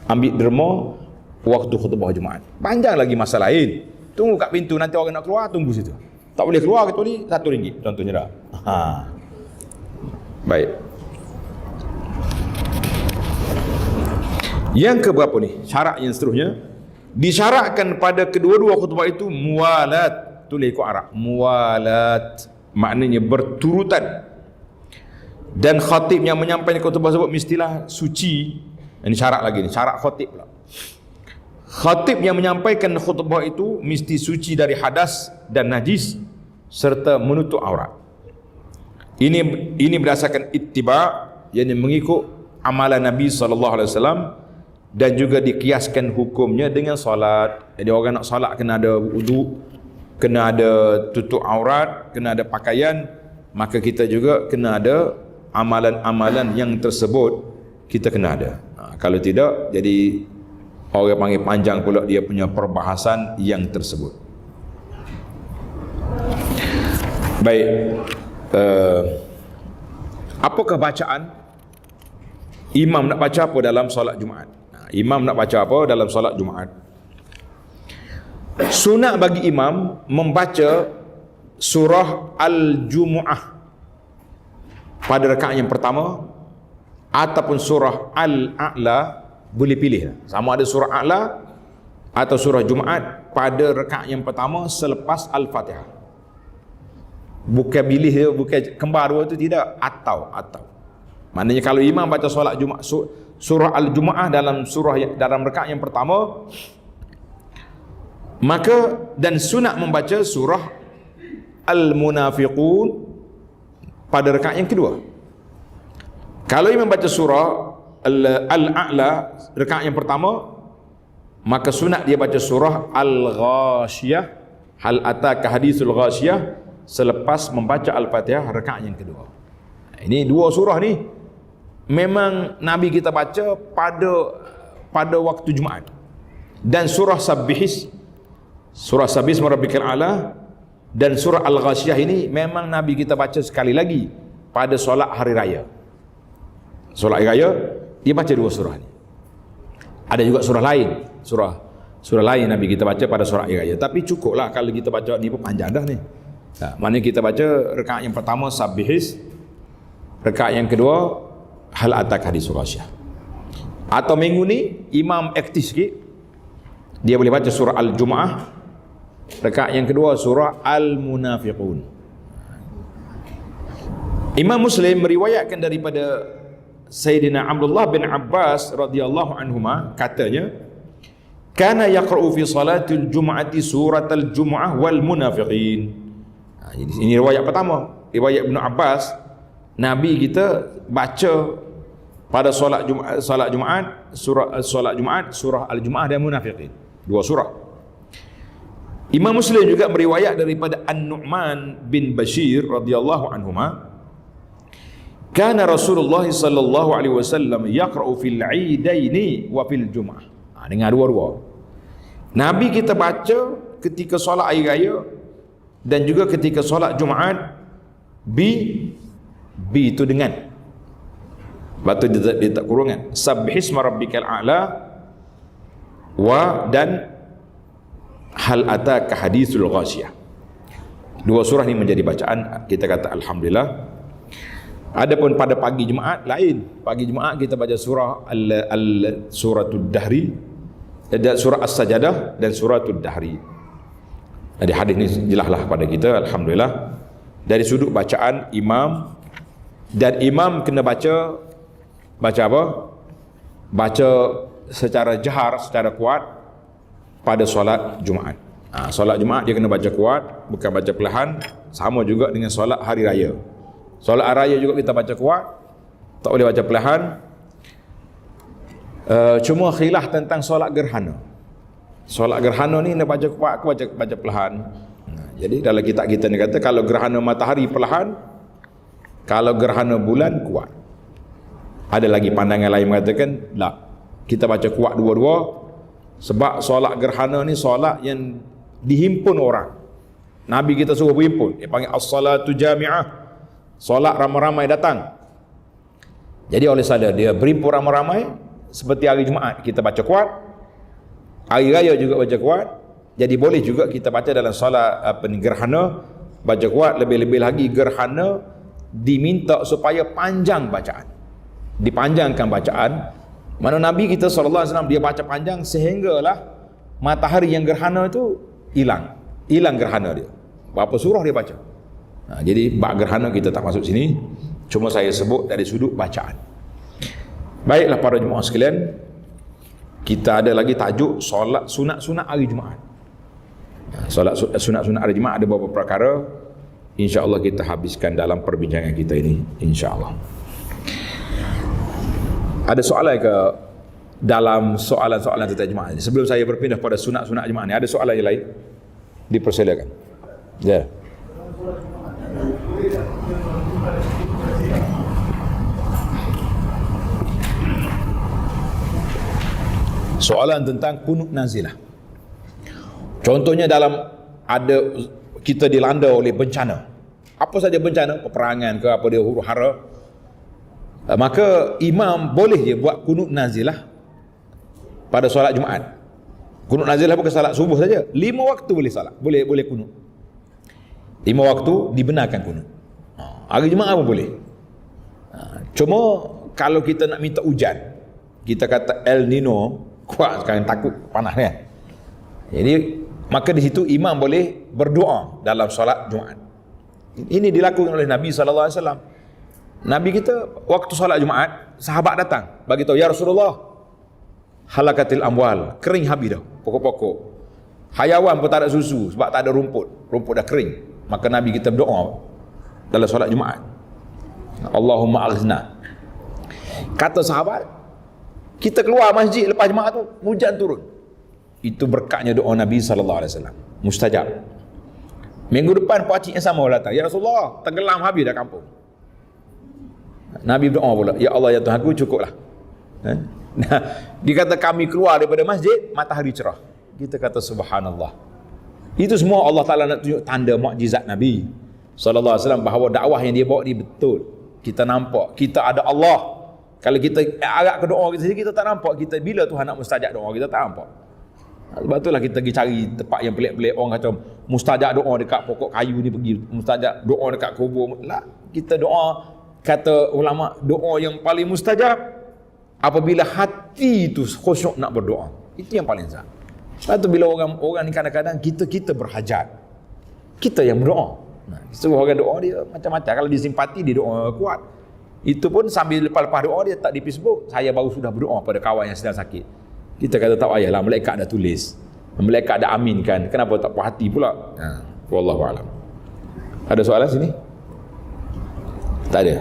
ambil derma waktu khutbah Jumaat. Panjang lagi masa lain. Tunggu kat pintu, nanti orang nak keluar, tunggu situ. Tak boleh keluar kecuali RM1 contohnya dah. Baik. Yang keberapa ni? Syarat yang seterusnya, disyaratkan pada kedua-dua khutbah itu muwalat. Tulis ikut Arab. Muwalat maknanya berturutan. Dan khatib yang menyampaikan khutbah tersebut mestilah suci. Ini syarat lagi ni, syarat khatib pula. Khatib yang menyampaikan khutbah itu mesti suci dari hadas dan najis serta menutup aurat. Ini berdasarkan ittiba, yang mengikut amalan Nabi SAW, dan juga dikiaskan hukumnya dengan solat. Jadi orang nak solat kena ada wudu, kena ada tutup aurat, kena ada pakaian, maka kita juga kena ada amalan-amalan yang tersebut, kita kena ada. Kalau tidak, jadi orang panggil panjang pula dia punya perbahasan yang tersebut. Baik, apakah bacaan? Imam nak baca apa dalam solat Jumaat? Imam nak baca apa dalam solat Jumaat? Sunat bagi imam membaca surah Al-Jumu'ah pada rakaat yang pertama, ataupun surah Al-A'la. Boleh pilih sama ada surah A'la atau surah Jumaat pada rakaat yang pertama selepas Al-Fatihah. Bukan pilih dia, bukan kembar dua tu, tidak. Atau maknanya kalau imam baca solat Jumaat, surah Al-Jumu'ah dalam rakaat yang pertama, maka dan sunat membaca surah Al-Munafiqun pada rakaat yang kedua. Kalau imam baca surah Al-A'la rakaat yang pertama, maka sunat dia baca surah Al-Ghashiyah, hal ataka hadithul Ghashiyah, selepas membaca Al-Fatihah rakaat yang kedua. Ini dua surah ni memang Nabi kita baca pada waktu Jumaat. Dan surah Sabbihis Rabbikal A'la dan surah Al-Ghashiyah ini memang Nabi kita baca sekali lagi pada solat hari raya. Solat hari raya dia baca dua surah ni. Ada juga surah lain, surah lain Nabi kita baca pada solat hari raya. Tapi cukuplah kalau kita baca ni pun panjang dah ni. Maknanya kita baca rakaat yang pertama Sabbihis, rakaat yang kedua hal ataka hadithul Ghashiyah. Atau minggu ni imam aktif sikit, dia boleh baca surah Al-Jumu'ah, rakaat yang kedua surah Al-Munafiqun. Imam Muslim meriwayatkan daripada Sayyidina Abdullah bin Abbas radhiyallahu anhuma, katanya, kana yaqra'u fi salatil jum'ati suratal jumu'ah wal munafiqin. Ini riwayat pertama, riwayat Ibnu Abbas. Nabi kita baca pada solat Jumaat surah Al-Jumu'ah dan Munafiqin, dua surah. Imam Muslim juga meriwayat daripada An-Nu'man bin Bashir radhiyallahu anhuma, kana Rasulullah sallallahu alaihi wasallam yaqra'u fil 'idaini wa fil Jumu'ah. Dengar dua-dua. Nabi kita baca ketika solat hari raya dan juga ketika solat Jumaat bi itu dengan, batu dia tak kurungan, Sabbihisma Rabbikal A'la dan hal ataka hadithul Ghashiyah. Dua surah ni menjadi bacaan, kita kata alhamdulillah. Adapun pada pagi Jumaat lain. Pagi Jumaat kita baca surah suratul Dahri, surah As-Sajadah dan suratul Dahri. Jadi hadis ni jelaslah pada kita alhamdulillah. Dari sudut bacaan imam, dan imam kena baca apa? Baca secara jahar, secara kuat pada solat Jumaat. Solat Jumaat dia kena baca kuat, bukan baca perlahan. Sama juga dengan solat hari raya. Solat hari raya juga kita baca kuat, tak boleh baca perlahan. Cuma khilaf tentang solat gerhana. Solat gerhana ni nak baca kuat ke baca perlahan. Jadi dalam kitab kita ni kata kalau gerhana matahari perlahan, kalau gerhana bulan kuat. Ada lagi pandangan lain mengatakan lah, kita baca kuat dua-dua sebab solat gerhana ni solat yang dihimpun orang. Nabi kita suruh berhimpun, dia panggil as-salatu jami'ah, solat ramai-ramai datang. Jadi oleh sadar dia berhimpun ramai-ramai seperti hari Jumaat kita baca kuat, hari raya juga baca kuat. Jadi boleh juga kita baca dalam solat gerhana baca kuat. Lebih-lebih lagi gerhana diminta supaya panjang bacaan, dipanjangkan bacaan. Mana Nabi kita SAW dia baca panjang sehinggalah matahari yang gerhana itu hilang gerhana dia. Berapa surah dia baca. Jadi bab gerhana kita tak masuk sini, cuma saya sebut dari sudut bacaan. Baiklah para jemaah sekalian, kita ada lagi tajuk solat sunat-sunat hari Jumaat. Solat sunat-sunat hari Jumaat ada beberapa perkara, insya-Allah kita habiskan dalam perbincangan kita ini, insya-Allah. Ada soalan ke dalam soalan-soalan tentang Jumaat ini? Sebelum saya berpindah pada sunat-sunat Jumaat ini, ada soalan yang lain? Dipersilakan. Ya. Soalan tentang kunut nazilah. Contohnya dalam ada kita dilanda oleh bencana. Apa saja bencana, peperangan ke apa dia huru-hara, maka imam boleh je buat kunut nazilah pada solat Jumaat. Kunut nazilah bukan salat subuh saja. 5 waktu boleh salat, boleh kunut. 5 waktu dibenarkan kunut. Hari Jumaat pun boleh. Cuma kalau kita nak minta hujan, kita kata El Nino kuat sekarang, takut panas kan. Jadi maka di situ imam boleh berdoa dalam solat Jumaat. Ini dilakukan oleh Nabi sallallahu alaihi wasallam. Nabi kita waktu solat Jumaat, sahabat datang bagi tahu, ya Rasulullah, halakatil amwal, kering habis dah pokok-pokok. Hayawan pun tak ada susu sebab tak ada rumput dah kering. Maka Nabi kita berdoa dalam solat Jumaat, Allahumma aghna. Kata sahabat, kita keluar masjid lepas Jumaat tu hujan turun. Itu berkatnya doa Nabi sallallahu alaihi wasallam, mustajab. Minggu depan pakcik yang sama datang, ya Rasulullah, tenggelam habis dah kampung. Nabi berdoa pula, ya Allah ya Tuhan aku, cukuplah. Nah, dikata kami keluar daripada masjid, matahari cerah. Kita kata subhanallah. Itu semua Allah Taala nak tunjuk tanda mukjizat Nabi sallallahu alaihi wasallam bahawa dakwah yang dia bawa ni betul. Kita nampak kita ada Allah. Kalau kita arah ke doa kita sendiri, kita tak nampak kita bila Tuhan nak mustajab doa kita, tak nampak. Sebab itulah kita pergi cari tempat yang pelik-pelik. Orang kata mustajab doa dekat pokok kayu ni, pergi mustajab doa dekat kubur. Lah, kita doa, kata ulama, doa yang paling mustajab apabila hati tu khusyuk nak berdoa. Itu yang paling sah. Sebab tu bila orang ni kadang-kadang kita berhajat, kita yang berdoa. Semua orang doa dia macam-macam. Kalau dia simpati, dia doa kuat. Itu pun sambil lepas-lepas doa dia tak di Facebook, saya baru sudah berdoa pada kawan yang sedang sakit. Kita kata tak payahlah, malaikat dah tulis, malaikat dah aminkan, kenapa tak puas hati pula? Wallahu a'lam. Ada soalan sini? Tak ada.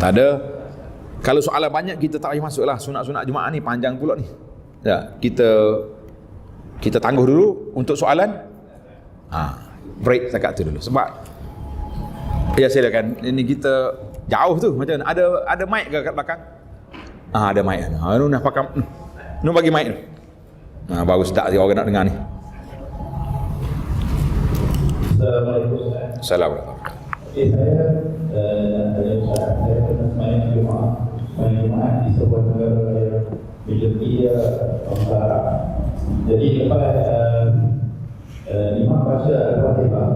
Tak ada. Kalau soalan banyak kita tak payah masuklah. Sunat-sunat Jumaat ni panjang pula ni. Ya, kita tangguh dulu untuk soalan. Break setakat tu dulu. Sebab ya silakan, ini kita jauh tu macam mana? Ada mic ke kat belakang? Ada mic. Nak pakai Nu bagi mic tu. Baru sedap dia orang nak dengar ni. Assalamualaikum. Assalamualaikum. Saya pernah main Jumaat di sebuah negara Turki, bangsa Arab. Jadi lepas imam baca Al-Fatihah,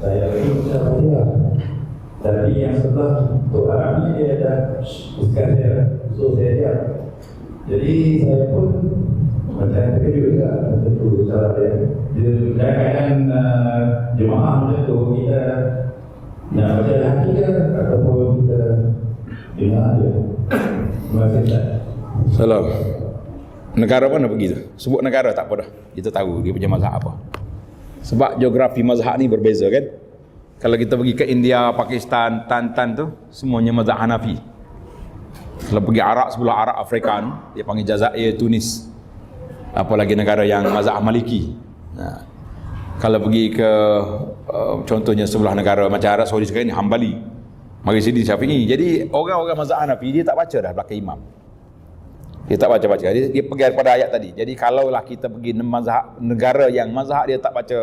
saya pun baca Al-Fatihah. Tapi yang setelah untuk Arab ni dia ada bukan saya, so saya diam. Jadi saya pun macam terkejut juga tentu cara dia. Kadang-kadang jemaah macam tu kita nak baca lagi ke ataupun kita dengar je. Terima kasih Ustaz. Salam. Negara mana pergi tu? Sebut negara tak apa dah. Kita tahu dia punya mazhab apa. Sebab geografi mazhab ni berbeza kan. Kalau kita pergi ke India, Pakistan, Tan tu semuanya mazhab Hanafi. Kalau pergi Arab, sebelah Arab Afrika tu, dia panggil Jazair, Tunis. Apalagi negara yang mazhab Maliki. Kalau pergi ke contohnya sebelah negara macam Arab Saudi sekarang ni, Hambali, mari sini Syafi'i. Jadi orang-orang mazhab Hanafi dia tak baca dah belakang imam. Dia tak baca-baca. Dia pergi kepada ayat tadi. Jadi kalaulah kita pergi mazhab negara yang mazhab dia tak baca,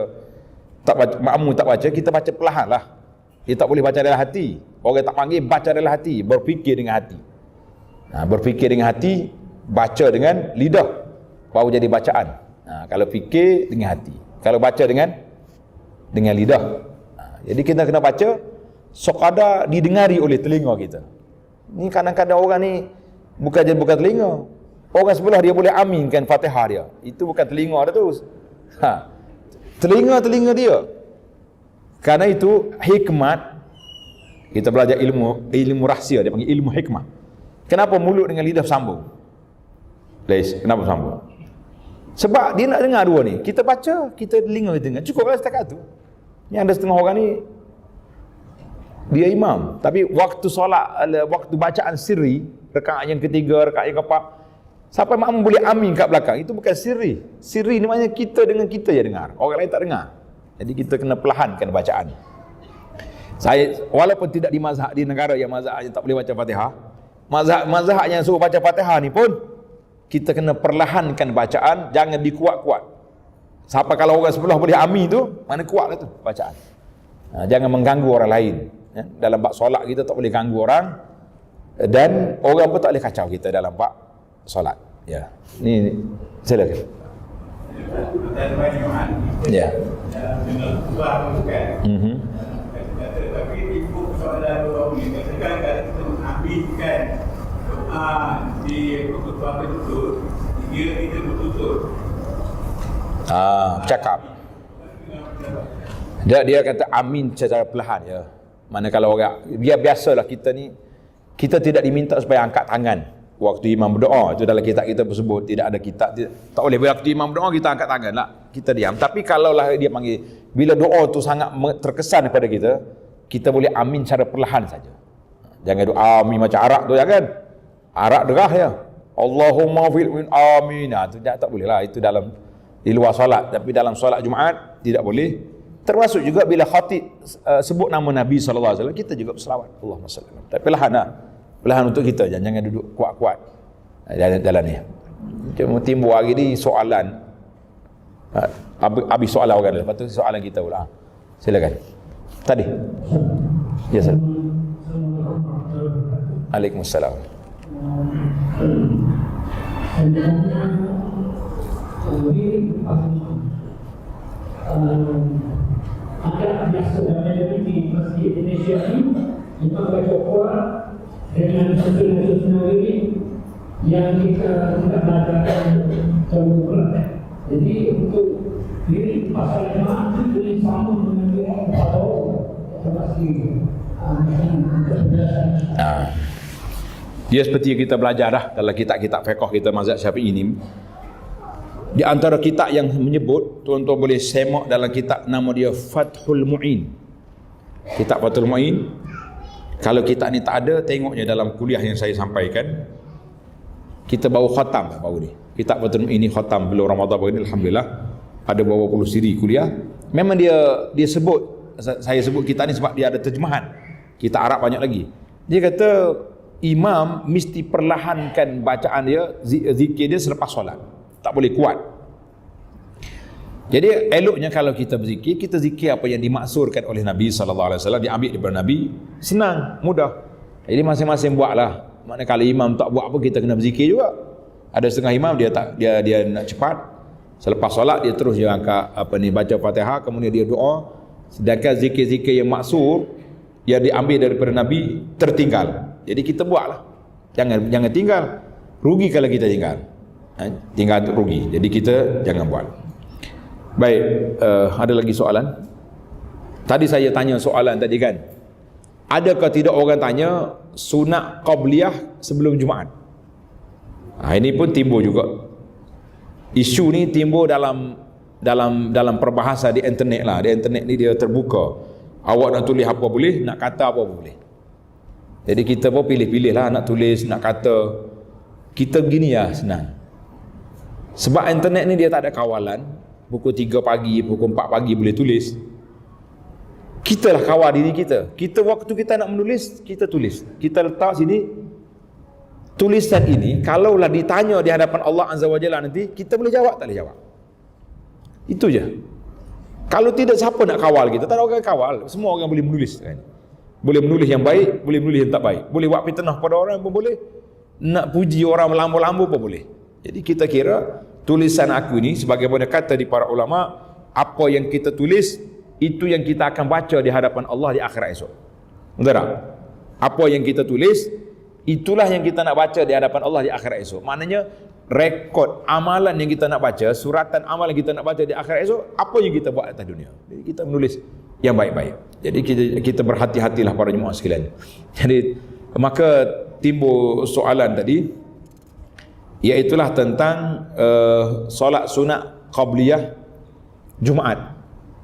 makmum tak baca, kita baca perlahan lah. Dia tak boleh baca dalam hati. Orang tak panggil baca dalam hati, berfikir dengan hati. Berfikir dengan hati, baca dengan lidah, baru jadi bacaan. Kalau fikir dengan hati, kalau baca dengan lidah. Jadi kita kena baca sekadar didengari oleh telinga kita. Ni kadang-kadang orang ni bukan telinga. Orang sebelah dia boleh aminkan Fatihah dia. Itu bukan telinga dia tu. Telinga dia. Karena itu hikmat, kita belajar ilmu rahsia, dia panggil ilmu hikmah. Kenapa mulut dengan lidah sambung? Kenapa sambung? Sebab dia nak dengar dua ni. Kita baca, kita telinga kita dengar. Cukuplah setakat tu. Ni ada setengah orang ni, dia imam, tapi waktu solat, waktu bacaan sirri, rakaat yang ketiga, rakaat yang keempat, sampai makmum boleh amin kat belakang, itu bukan sirri. Sirri ni maknanya kita dengan kita je dengar, orang lain tak dengar. Jadi kita kena perlahankan bacaan. Saya walaupun tidak di mazhab, di negara yang mazhab yang tak boleh baca Fatihah, mazhab yang suruh baca Fatihah ni pun kita kena perlahankan bacaan, jangan dikuat-kuat. Sampai kalau orang sebelah boleh amin tu, mana kuatlah tu bacaan. Jangan mengganggu orang lain. Dalam bab solat kita tak boleh ganggu orang, dan orang pun tak boleh kacau kita dalam bab solat. Ya. Ni silakan. Ya. Tapi ibu soalan baru ni, katakan kalau kita menghabiskan doa di khutbah betul, dia kita bertutur. Bercakap. Dia kata amin secara perlahan ya. Mana kalau orang, biasalah kita ni, kita tidak diminta supaya angkat tangan waktu imam berdoa. Itu dalam kitab kita tersebut, tidak ada kitab, tak boleh waktu imam berdoa kita angkat tangan lah, kita diam. Tapi kalaulah dia panggil, bila doa tu sangat terkesan kepada kita, kita boleh amin secara perlahan saja. Jangan doa amin macam Arab tu, jangan. Arab derah ya, Allahumma fil amin. Itu tak boleh lah, itu dalam di luar solat. Tapi dalam solat Jumaat tidak boleh. Termasuk juga bila khatib sebut nama Nabi SAW, kita juga berselawat Allahumma salli. Tapi perlahan lah, perlahan untuk kita, jangan duduk kuat-kuat jalan ni. Cuma timbul hari ni soalan, habis soalan orang lepas tu soalan kita pula. Silakan. Tadi. Ya, sir. Waalaikumsalam. Agak biasa dalam di Masjid Indonesia ini, kita baca Quran dengan susunan ini yang kita tidak belajarkan jauh berat. Jadi untuk diri pasal jemaah itu boleh sama dengan dia atau termasuk dia seperti yang kita belajar dah dalam kitab-kitab fiqh kita mazhab Syafi'i ini. Di antara kitab yang menyebut, tuan-tuan boleh semak dalam kitab nama dia Fathul Mu'in. Kitab Fathul Mu'in. Kalau kitab ni tak ada, tengoknya dalam kuliah yang saya sampaikan. Kita baru khatam baru ni. Kitab Fathul Mu'in ni khatam belum Ramadan baru ni, alhamdulillah. Ada beberapa puluh siri kuliah. Memang dia sebut, saya sebut kitab ni sebab dia ada terjemahan. Kitab Arab banyak lagi. Dia kata imam mesti perlahankan bacaan dia, zikir dia selepas solat. Tak boleh kuat. Jadi eloknya kalau kita berzikir, kita zikir apa yang dimaksurkan oleh Nabi SAW, diambil daripada Nabi, senang, mudah. Jadi masing-masing buatlah. Maknanya kalau imam tak buat apa, kita kena berzikir juga. Ada setengah imam dia nak cepat, selepas solat dia terus dia angkat baca Fatihah, kemudian dia doa. Sedangkan zikir-zikir yang maksur yang diambil daripada Nabi tertinggal. Jadi kita buatlah. Jangan tinggal. Rugi kalau kita tinggal. Tinggal rugi. Jadi kita jangan buat. Baik, ada lagi soalan? Tadi saya tanya soalan tadi kan, adakah tidak orang tanya sunat qabliyah sebelum Jumaat? Ini pun timbul juga. Isu ni timbul dalam perbahasa di internet lah. Di internet ni dia terbuka. Awak nak tulis apa boleh, nak kata apa boleh. Jadi kita pun pilih-pilih lah, nak tulis, nak kata. Kita begini ya, senang. Sebab internet ni dia tak ada kawalan, pukul 3 pagi, pukul 4 pagi boleh tulis. Kita lah kawal diri kita. Kita waktu kita nak menulis, kita tulis. Kita letak sini, tulisan ini, kalaulah ditanya di hadapan Allah Azza wa Jalla nanti, kita boleh jawab, tak boleh jawab. Itu je. Kalau tidak, siapa nak kawal kita? Tak ada orang kawal. Semua orang boleh menulis kan? Boleh menulis yang baik, boleh menulis yang tak baik. Boleh buat fitnah pada orang pun boleh. Nak puji orang melambur-lambur pun boleh. Jadi kita kira tulisan aku ini, sebagaimana kata di para ulama, apa yang kita tulis itu yang kita akan baca di hadapan Allah di akhirat esok. Betul tak? Apa yang kita tulis itulah yang kita nak baca di hadapan Allah di akhirat esok. Maknanya rekod amalan yang kita nak baca, suratan amalan yang kita nak baca di akhirat esok, apa yang kita buat atas dunia. Jadi kita menulis yang baik-baik. Jadi kita berhati-hatilah para jemaah sekalian. Jadi maka timbul soalan tadi, iaitulah tentang solat sunat qabliyah Jumaat.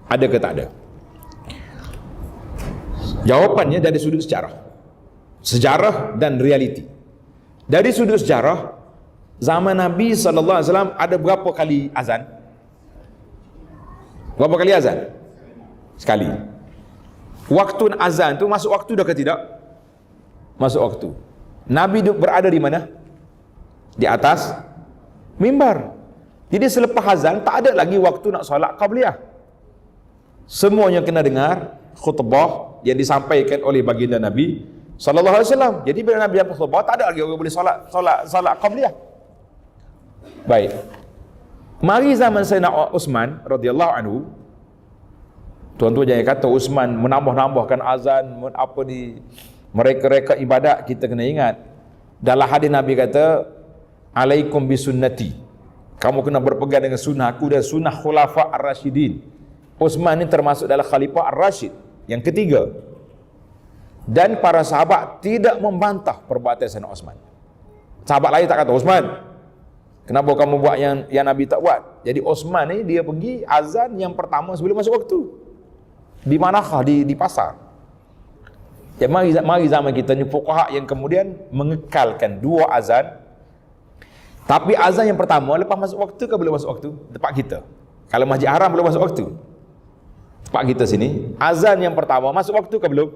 Ada ke tak ada? Jawapannya dari sudut sejarah. Sejarah dan realiti. Dari sudut sejarah, zaman Nabi SAW ada berapa kali azan? Berapa kali azan? Sekali. Waktu azan tu masuk waktu dah ke tidak? Masuk waktu. Nabi berada di mana? Di atas mimbar. Jadi selepas azan tak ada lagi waktu nak solat qabliyah. Semuanya kena dengar khutbah yang disampaikan oleh baginda Nabi sallallahu alaihi wasallam. Jadi bila Nabi yang khutbah, tak ada lagi orang boleh solat qabliyah. Baik. Mari zaman Sayyidina Uthman radhiyallahu anhu. Tuan-tuan jangan kata Uthman menambah-nambahkan azan, apa di mereka-reka ibadat. Kita kena ingat, dalam hadis Nabi kata, alaikum bisunnati, kamu kena berpegang dengan sunnah aku dan sunnah khulafa ar-rasyidin. Uthman ini termasuk dalam khalifah ar-rasyid yang ketiga. Dan para sahabat tidak membantah perbuatan Sayyidina Uthman. Sahabat lain tak kata, Uthman, kenapa kamu buat yang Nabi tak buat? Jadi Uthman ni dia pergi azan yang pertama sebelum masuk waktu. Di manakah? Di pasar. Jadi mari zaman kita ni fuqaha yang kemudian mengekalkan dua azan. Tapi azan yang pertama lepas masuk waktu ke belum masuk waktu? Tempat kita. Kalau Masjid Haram belum masuk waktu. Tempat kita sini, azan yang pertama masuk waktu ke belum?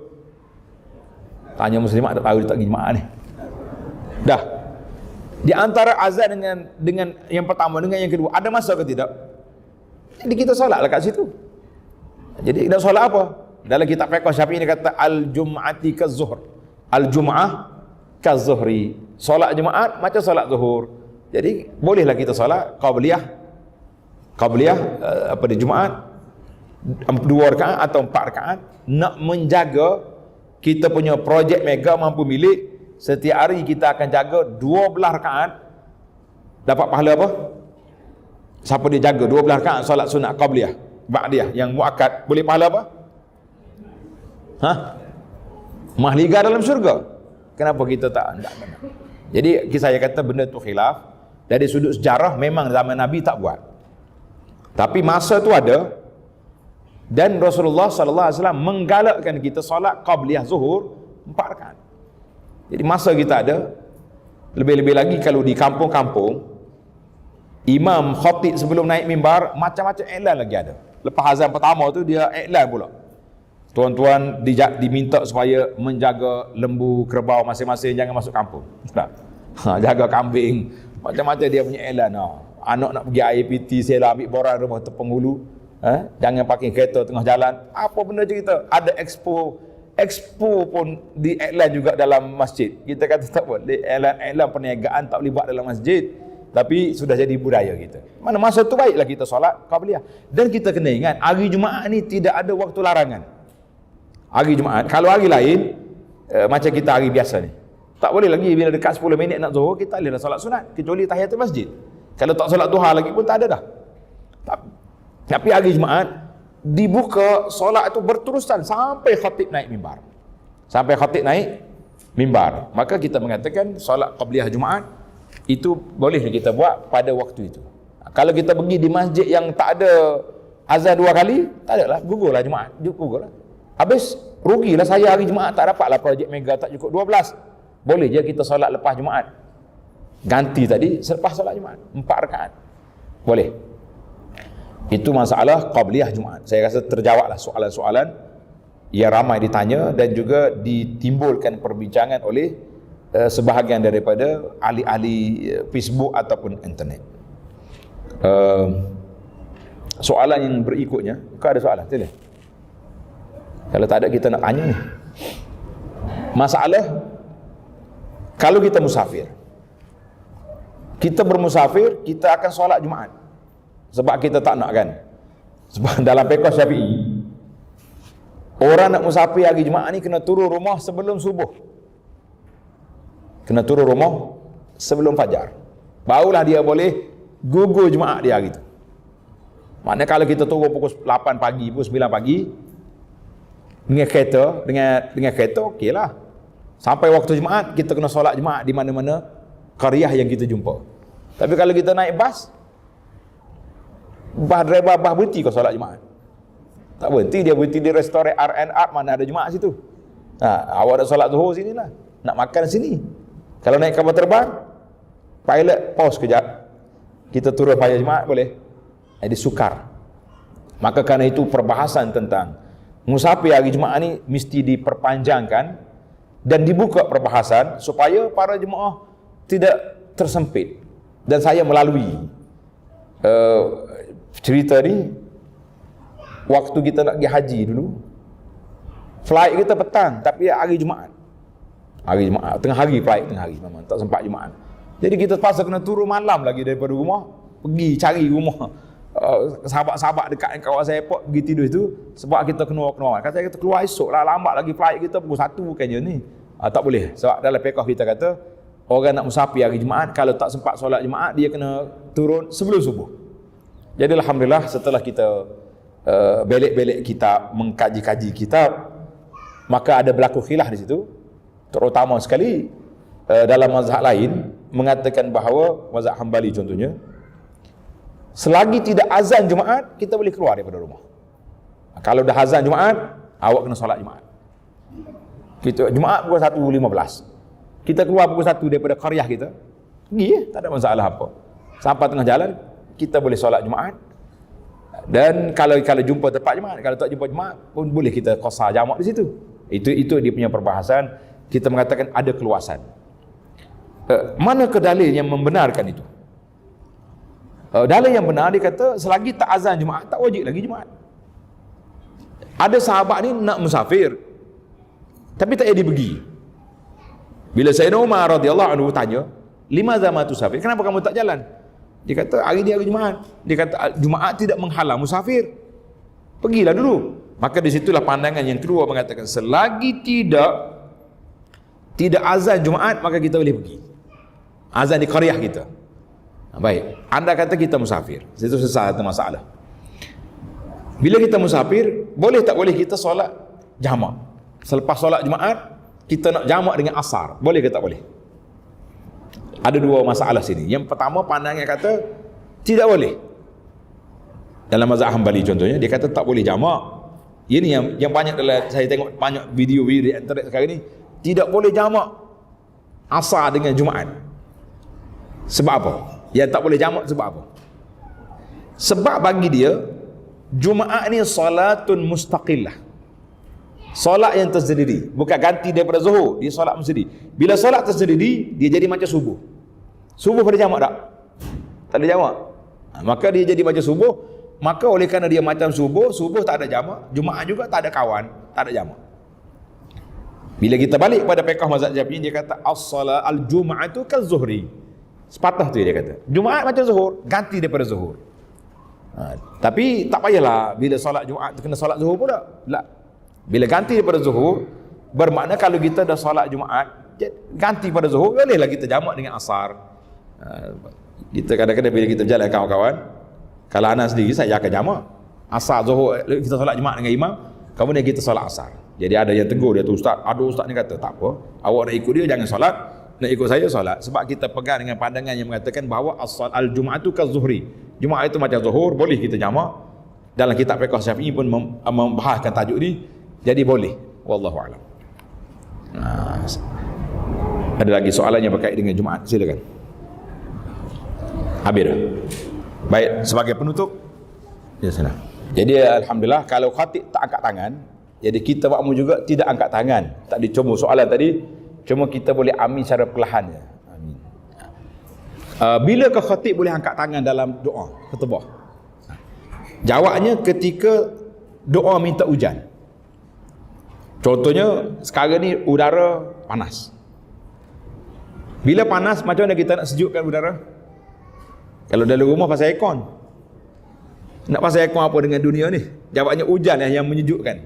Tanya muslimat tak tahu dia tak pergi jemaah ni. Dah. Di antara azan dengan yang pertama dengan yang kedua, ada masa ke tidak? Jadi kita solatlah kat situ. Jadi kita solat apa? Dalam kitab fiqh Syafi'i ni kata al-jum'ati kaz-zuhr. Al-jum'ah kaz-zuhri. Solat Jumaat macam solat zuhur. Jadi bolehlah kita solat qabliyah pada Jumaat 2 rakaat atau 4 rakaat, nak menjaga kita punya projek mega mampu milik. Setiap hari kita akan jaga 12 rakaat. Dapat pahala apa? Siapa dia jaga 12 rakaat solat sunat qabliyah ba'diyah yang muakkad, boleh pahala apa? Mahliga dalam syurga. Kenapa kita tak? Jadi saya kata benda tu khilaf. Dari sudut sejarah memang zaman Nabi tak buat. Tapi masa tu ada. Dan Rasulullah SAW menggalakkan kita solat qabliyah zuhur 4 rakaat. Jadi masa kita ada. Lebih-lebih lagi kalau di kampung-kampung, imam khatib sebelum naik mimbar, macam-macam iklan lagi ada. Lepas azan pertama tu dia iklan pula. Tuan-tuan diminta supaya menjaga lembu, kerbau masing-masing, jangan masuk kampung. Jaga kambing, macam-macam dia punya iklan. Anak nak pergi IPT, saya ambil borang rumah Penghulu. Jangan parking kereta tengah jalan. Apa benda cerita? Ada expo pun di iklan juga dalam masjid. Kita kata tak boleh, iklan perniagaan tak boleh buat dalam masjid. Tapi sudah jadi budaya kita. Mana masa tu baiklah kita solat qabliyah. Dan kita kena ingat, hari Jumaat ni tidak ada waktu larangan. Hari Jumaat, kalau hari lain macam kita hari biasa ni, tak boleh lagi bila dekat 10 minit nak zuhur kita boleh solat sunat, kecuali tahiyatul masjid. Kalau tak solat duha lagi pun tak ada dah. Tapi hari Jumaat dibuka solat itu berterusan sampai khatib naik mimbar. Sampai khatib naik mimbar. Maka kita mengatakan solat qabliyah Jumaat itu boleh kita buat pada waktu itu. Kalau kita pergi di masjid yang tak ada azan 2 kali, tak ada lah, gugurlah Jumaat, gugurlah. Habis rugilah saya hari Jumaat tak dapatlah projek mega tak cukup 12. Boleh je kita solat lepas Jumaat. Ganti tadi selepas solat Jumaat 4 rakaat. Boleh. Itu masalah qabliyah Jumaat. Saya rasa terjawablah soalan-soalan yang ramai ditanya dan juga ditimbulkan perbincangan oleh sebahagian daripada ahli-ahli Facebook ataupun internet. Soalan yang berikutnya, kau ada soalan? Sila. Kalau tak ada, kita nak tanya ni. Masalah kalau kita musafir, kita bermusafir, kita akan solat Jumaat sebab kita tak nak kan. Sebab dalam fiqh Syafi'i, orang nak musafir hari Jumaat ni kena turun rumah sebelum subuh, kena turun rumah sebelum fajar, barulah dia boleh gugur Jumaat dia hari tu. Maknanya kalau kita turun pukul 8 pagi, pukul 9 pagi dengan kereta okey lah. Sampai waktu Jumaat kita kena solat Jumaat di mana-mana qaryah yang kita jumpa. Tapi kalau kita naik bas driver bas berhenti kau solat Jumaat? Tak berhenti, dia berhenti di restoran R&R, mana ada Jumaat situ. Awak nak solat zuhur sini lah, nak makan sini. Kalau naik kapal terbang, pilot pause kejap, kita turun pada Jumaat boleh. Jadi sukar. Maka kerana itu perbahasan tentang musafir hari Jumaat ni mesti diperpanjangkan dan dibuka perbahasan supaya para jemaah tidak tersempit. Dan saya melalui cerita ni waktu kita nak pergi haji dulu. Flight kita petang tapi hari Jumaat. Hari Jumaat, tengah hari flight, tengah hari memang tak sempat Jumaat. Jadi kita terpaksa kena turun malam lagi daripada rumah, pergi cari rumah sahabat-sahabat dekat kawasan airport, pergi tidur itu sebab kita kena kata kita keluar esok lah, lambat lagi flight kita pukul 1 bukannya ni. Tak boleh. Sebab dalam fiqh kita kata orang nak musafir hari Jumaat kalau tak sempat solat Jumaat dia kena turun sebelum subuh. Jadi alhamdulillah setelah kita belik-belik kitab, mengkaji-kaji kitab, maka ada berlaku khilaf di situ. Terutama sekali dalam mazhab lain mengatakan bahawa mazhab Hambali contohnya, selagi tidak azan Jumaat kita boleh keluar daripada rumah. Kalau dah azan Jumaat, awak kena solat Jumaat. Kita Jumaat pukul 1.15. Kita keluar pukul 1 daripada qaryah kita, pergi tak ada masalah apa. Sampai tengah jalan kita boleh solat Jumaat. Dan kalau jumpa tempat Jumaat, kalau tak jumpa Jumaat pun boleh kita qasar jamak di situ. Itu dia punya perbahasan. Kita mengatakan ada keluasan. Manakah dalil yang membenarkan itu? Dalil yang benar dia kata selagi tak azan Jumaat tak wajib lagi Jumaat. Ada sahabat ni nak musafir tapi tak jadi pergi. Bila Sayyidina Umar radhiyallahu anhu tanya, "Lima zaman tu safir? Kenapa kamu tak jalan?" Dia kata hari dia hari Jumaat. Dia kata Jumaat tidak menghalang musafir. Pergilah dulu. Maka di situlah pandangan yang kedua mengatakan selagi tidak azan Jumaat maka kita boleh pergi. Azan di qaryah kita. Baik, anda kata kita musafir. Itu satu masalah. Bila kita musafir, boleh tak boleh kita solat jamak? Selepas solat Jumaat, kita nak jamak dengan asar. Boleh ke tak boleh? Ada dua masalah sini. Yang pertama, pandangan kata tidak boleh. Dalam mazhab Hambali contohnya, dia kata tak boleh jamak. Ini yang banyak dalam saya tengok banyak video-video di internet sekarang ni, tidak boleh jamak asar dengan Jumaat. Sebab apa? Yang tak boleh jamak sebab apa? Sebab bagi dia Jumaat ni solatun mustaqillah, solat yang tersendiri, bukan ganti daripada zuhur. Dia solat tersendiri. Bila solat tersendiri, dia jadi macam subuh. Subuh pada jamak tak? Tak ada jamak. Maka dia jadi macam subuh. Maka oleh kerana dia macam subuh tak ada jamak, Jumaat juga tak ada kawan, tak ada jamak. Bila kita balik pada fiqh mazhab Syafi'i, dia kata as-salat al-jum'atu kaz-zuhri. Sepatah tu dia kata. Jumaat macam zuhur, ganti daripada zuhur. Tapi tak payahlah bila solat Jumaat kena solat zuhur pula. Tak. Bila ganti daripada zuhur, bermakna kalau kita dah solat Jumaat, ganti pada zuhur, bolehlah kita jamak dengan asar. Kita kadang-kadang bila kita berjalan kawan-kawan, kalau anak sendiri saya akan jamak asar zuhur, kita solat Jumaat dengan imam, kemudian kita solat asar. Jadi ada yang tegur dia tu, ustaz, ada ustaz ni kata tak apa, awak nak ikut dia jangan solat, nak ikut saya solat. Sebab kita pegang dengan pandangan yang mengatakan bahawa as-salat al-jum'atu kaz-zuhri. Jumaat itu macam zuhur, boleh kita jamak. Dalam kitab fiqh Syafi'i pun membahaskan tajuk ni. Jadi boleh. Wallahu a'lam. Ada lagi soalan yang berkait dengan Jumaat? Silakan. Habis dah. Baik, sebagai penutup, Ya salam. Jadi alhamdulillah kalau khatib tak angkat tangan, jadi kita makmum juga tidak angkat tangan. Tak dicuma soalan tadi, cuma kita boleh amin secara perlahan je. Amin. Bila ke khatib boleh angkat tangan dalam doa khutbah? Jawabnya ketika doa minta hujan. Contohnya sekarang ni udara panas. Bila panas macam mana kita nak sejukkan udara? Kalau dalam rumah pasal aircon. Nak pasal aircon apa dengan dunia ni? Jawabnya hujan yang menyejukkan.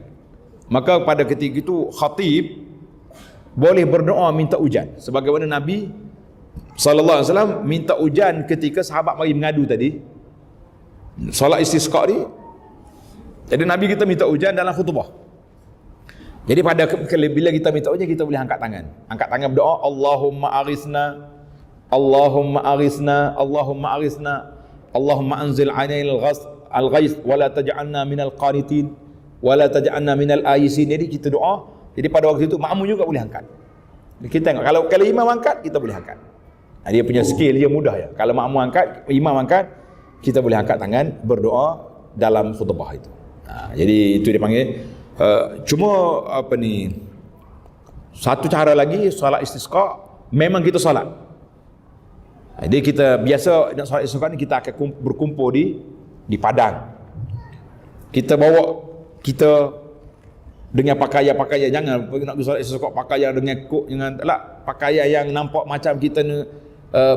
Maka pada ketika itu khatib boleh berdoa minta hujan. Sebagaimana Nabi SAW minta hujan ketika sahabat mari mengadu tadi. Solat istisqa ni. Jadi Nabi kita minta hujan dalam khutbah. Jadi bila kita minta hujan kita boleh angkat tangan. Angkat tangan berdoa, Allahumma aghithna, Allahumma aghithna, Allahumma aghithna, Allahumma anzil alaina al-ghais wa la taj'alna minal qanitin wa la taj'alna minal ayisin. Jadi kita doa. Jadi pada waktu itu makmum juga boleh angkat. Kita tengok kalau imam angkat kita boleh angkat. Dia punya skill dia mudah ya. Kalau makmum angkat, imam angkat, kita boleh angkat tangan berdoa dalam khutbah itu. Jadi itu dipanggil cuma apa ni, satu cara lagi solat istisqa memang kita solat. Jadi kita biasa nak solat istisqa ni kita akan berkumpul di padang. Kita bawa kita dengan pakaian-pakaian, jangan nak solat istisqa pakaian dengan kok, jangan taklah pakaian yang nampak macam kita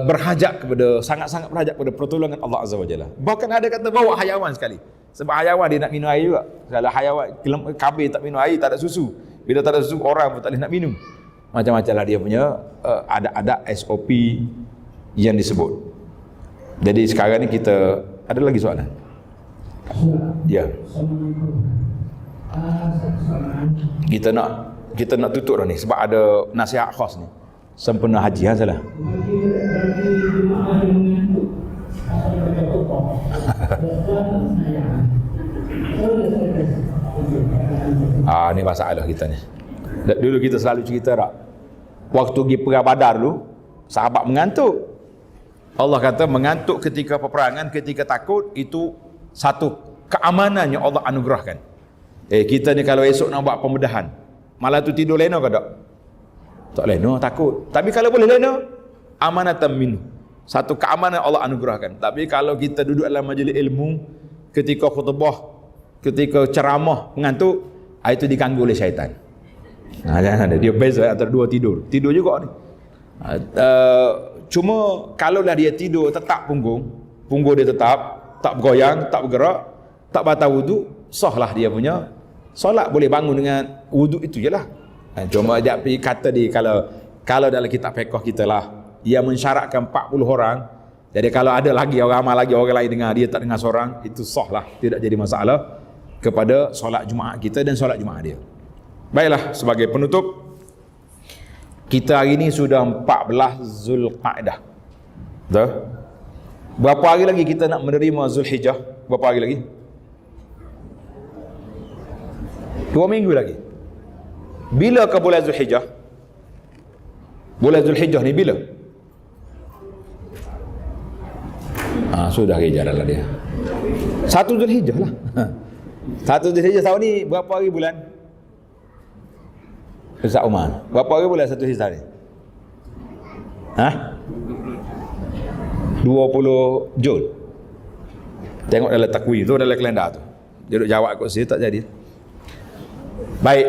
berhajat kepada, sangat-sangat berhajat kepada pertolongan Allah Azza wa Jalla. Bahkan ada kata bawa hayawan sekali. Sebab hayawan dia nak minum air juga. Kalau hayawan kambing tak minum air, tak ada susu. Bila tak ada susu, orang pun tak boleh nak minum. Macam-macam lah dia punya ada SOP yang disebut. Jadi sekarang ni kita ada lagi soalan? Ya. Kita nak tutup dah ni sebab ada nasihat khas ni. Sempena haji salah. Ni masalah kita ni. Dulu kita selalu cerita tak, waktu pergi perang Badar dulu sahabat mengantuk. Allah kata mengantuk ketika peperangan, ketika takut, itu satu keamanan yang Allah anugerahkan. Kita ni kalau esok nak buat pembedahan, malam tu tidur lena ke tak? Tak lena, takut. Tapi kalau boleh lena, amanatan minhu, satu keamanan Allah anugerahkan. Tapi kalau kita duduk dalam majlis ilmu, ketika khutbah, ketika ceramah mengantuk, itu diganggu oleh syaitan. Jangan ada, dia beza antara dua tidur juga ni. Cuma kalaulah dia tidur tetap punggung dia tetap tak bergoyang, tak bergerak, tak batal wuduk, sahlah dia punya solat, boleh bangun dengan wuduk itu je lah. Cuma dia kata kalau dalam kitab fiqh kita lah, dia mensyaratkan 40 orang. Jadi kalau ada lagi orang lain dengar, dia tak dengar seorang, itu sahlah, tidak jadi masalah kepada solat Jumaat kita dan solat Jumaat dia. Baiklah, sebagai penutup, kita hari ini sudah 14 Zulqa'dah. Betul? Berapa hari lagi kita nak menerima Zulhijjah? Berapa hari lagi? 2 minggu lagi. Bila ke bulan Zulhijjah? Bulan Zulhijjah ni bila? Sudah hari jalan lah dia. 1 Zulhijjah lah. 1 Zulhijjah tahun ni berapa hari bulan? Ustaz Umar, berapa hari bulan 1 Zulhijjah ni? 20 Jun. Tengok dalam takwim tu, dalam kalender tu. Dia duk jawab kat saya tak jadi. Baik.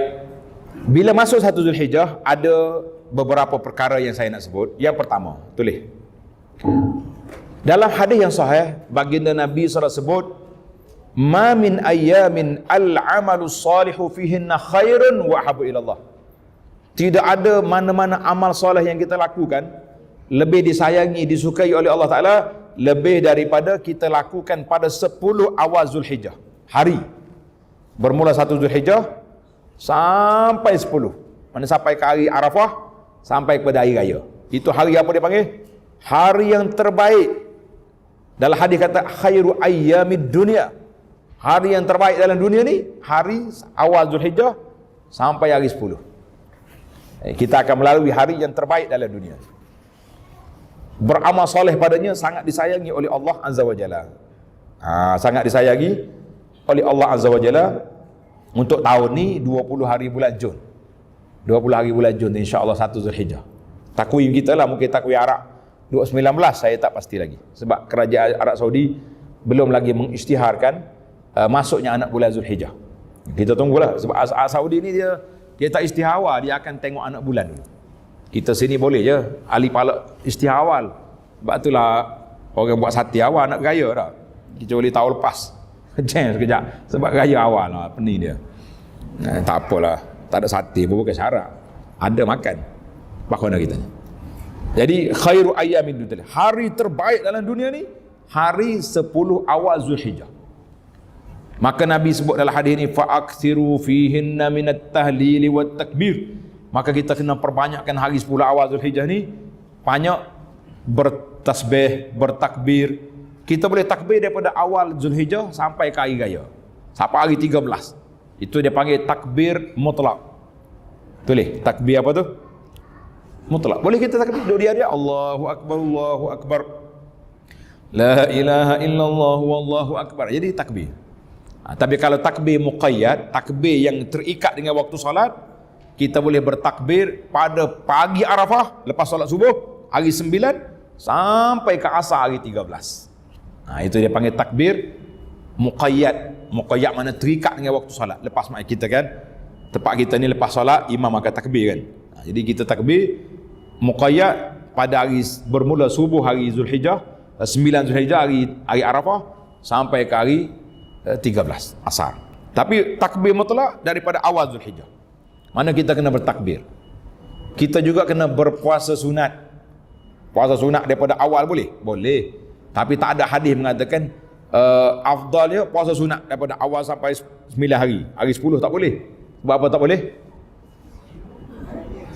Bila masuk 1 Zulhijjah, ada beberapa perkara yang saya nak sebut. Yang pertama, tulis. Dalam hadis yang sahih, baginda Nabi SAW sebut, "Ma min ayyamin al-amalu salihu fihinna khairun wa ahabbu ila Allah." Tidak ada mana-mana amal soleh yang kita lakukan lebih disayangi, disukai oleh Allah Ta'ala lebih daripada kita lakukan pada 10 awal Zulhijjah. Hari bermula 1 Zulhijjah sampai 10. Mana sampai ke hari Arafah, sampai kepada hari raya. Itu hari apa dia panggil? Hari yang terbaik. Dalam hadis kata khairu ayyamid dunia. Hari yang terbaik dalam dunia ni hari awal Zulhijjah sampai hari 10. Kita akan melalui hari yang terbaik dalam dunia. Beramal soleh padanya sangat disayangi oleh Allah Azza wa Jalla. Sangat disayangi oleh Allah Azza wa Jalla untuk tahun ni 20 hari bulan Jun. 20 hari bulan Jun insya-Allah 1 Zulhijjah. Takwim kita lah, mungkin takwim Arab 2019 saya tak pasti lagi. Sebab kerajaan Arab Saudi belum lagi mengisytiharkan masuknya anak bulan Zulhijjah. Kita tunggulah sebab Arab Saudi ni dia tak isytihar awal, dia akan tengok anak bulan dulu. Kita sini boleh je ahli palak isytihar awal. Sebab itulah orang buat sati awal nak beraya dah. Kecuali tahun lepas. Jam sekejap sebab raya awal lah pening dia. Tak apalah, tak ada sate pun bukan syarat. Ada makan. Bakona kita ni. Jadi khairu ayyamin dunya. Hari terbaik dalam dunia ni hari 10 awal Zulhijjah. Maka Nabi sebut dalam hadis ni fa'akthiru fihinna minat tahlil wat takbir. Maka kita kena perbanyakkan hari 10 awal Zulhijjah ni banyak bertasbih, bertakbir. Kita boleh takbir daripada awal Zulhijjah sampai ke hari raya. Sampai hari 13. Itu dia panggil takbir mutlak. Boleh takbir apa tu? Mutlak. Boleh kita takbir duduk dia Allahu akbar, Allahu akbar. La ilaha illallah wallahu akbar. Jadi takbir. Tapi kalau takbir muqayyad, takbir yang terikat dengan waktu solat, kita boleh bertakbir pada pagi Arafah lepas solat subuh hari 9 sampai ke asar hari 13. Itu dia panggil takbir muqayyad. Muqayyad mana terikat dengan waktu solat. Lepas kita kan tempat kita ni lepas solat imam akan takbir kan. Jadi kita takbir muqayyad pada hari bermula subuh hari Zulhijjah, 9 Zulhijjah hari Arafah sampai ke hari 13 asar. Tapi takbir mutlak daripada awal Zulhijjah. Mana kita kena bertakbir. Kita juga kena berpuasa sunat. Puasa sunat daripada awal boleh? Boleh. Tapi tak ada hadis mengatakan afdalnya puasa sunat daripada awal sampai 9 hari. Hari 10 tak boleh. Sebab apa tak boleh?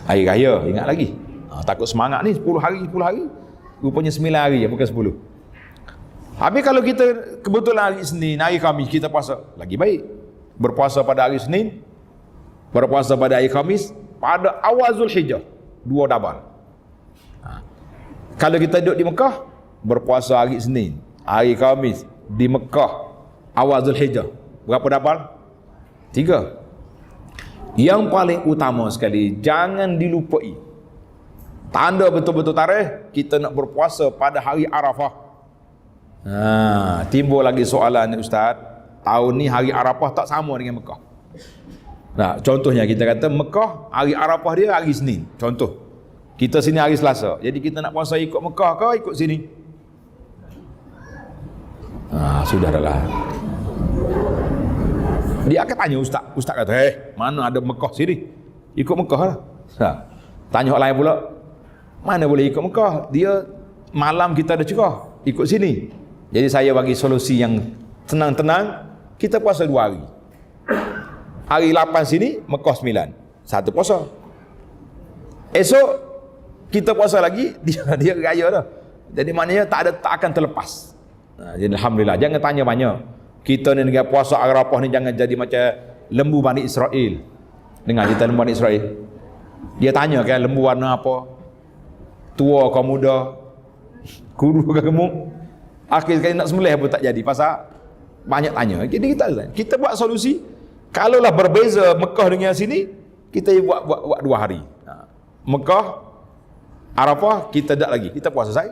Hari raya, ingat lagi. Takut semangat ni 10 hari. Rupanya 9 hari, bukan 10. Habis kalau kita kebetulan hari Senin, hari Khamis kita puasa, lagi baik. Berpuasa pada hari Senin, berpuasa pada hari Khamis, pada awal Zulhijjah, 2 double. Kalau kita duduk di Mekah, berpuasa hari Senin, hari Khamis di Mekah, awal Zulhijjah, berapa double? 3. Yang paling utama sekali, jangan dilupai. Tanda betul-betul tarikh kita nak berpuasa pada hari Arafah. Timbul lagi soalan ni Ustaz, tahun ni hari Arafah tak sama dengan Mekah. Contohnya kita kata Mekah hari Arafah dia hari Senin. Contoh. Kita sini hari Selasa. Jadi kita nak puasa ikut Mekah ke ikut sini? Sudahlah. Dia akan tanya Ustaz. Ustaz kata, mana ada Mekah sini? Ikut Mekah lah. Tanya orang lain pula, mana boleh ikut Mekah? Dia malam kita ada cerah, ikut sini. Jadi saya bagi solusi yang tenang-tenang. Kita puasa 2 hari. Hari 8 sini, Mekah 9. 1 puasa. Esok kita puasa lagi, dia raya dah. Jadi maknanya tak akan terlepas. Jadi alhamdulillah, jangan tanya banyak. Kita ni dengan puasa Arafah ni jangan jadi macam lembu Bani Israel. Dengar cerita lembu Bani Israel. Dia tanya kan lembu warna apa? Tua ke muda? Kuru ke gemuk? Akhir sekali nak sembelih pun tak jadi pasal banyak tanya. Jadi kita buat solusi. Kalaulah berbeza Mekah dengan sini, kita buat 2 hari. Mekah Arafah kita tak lagi. Kita puasa selesai.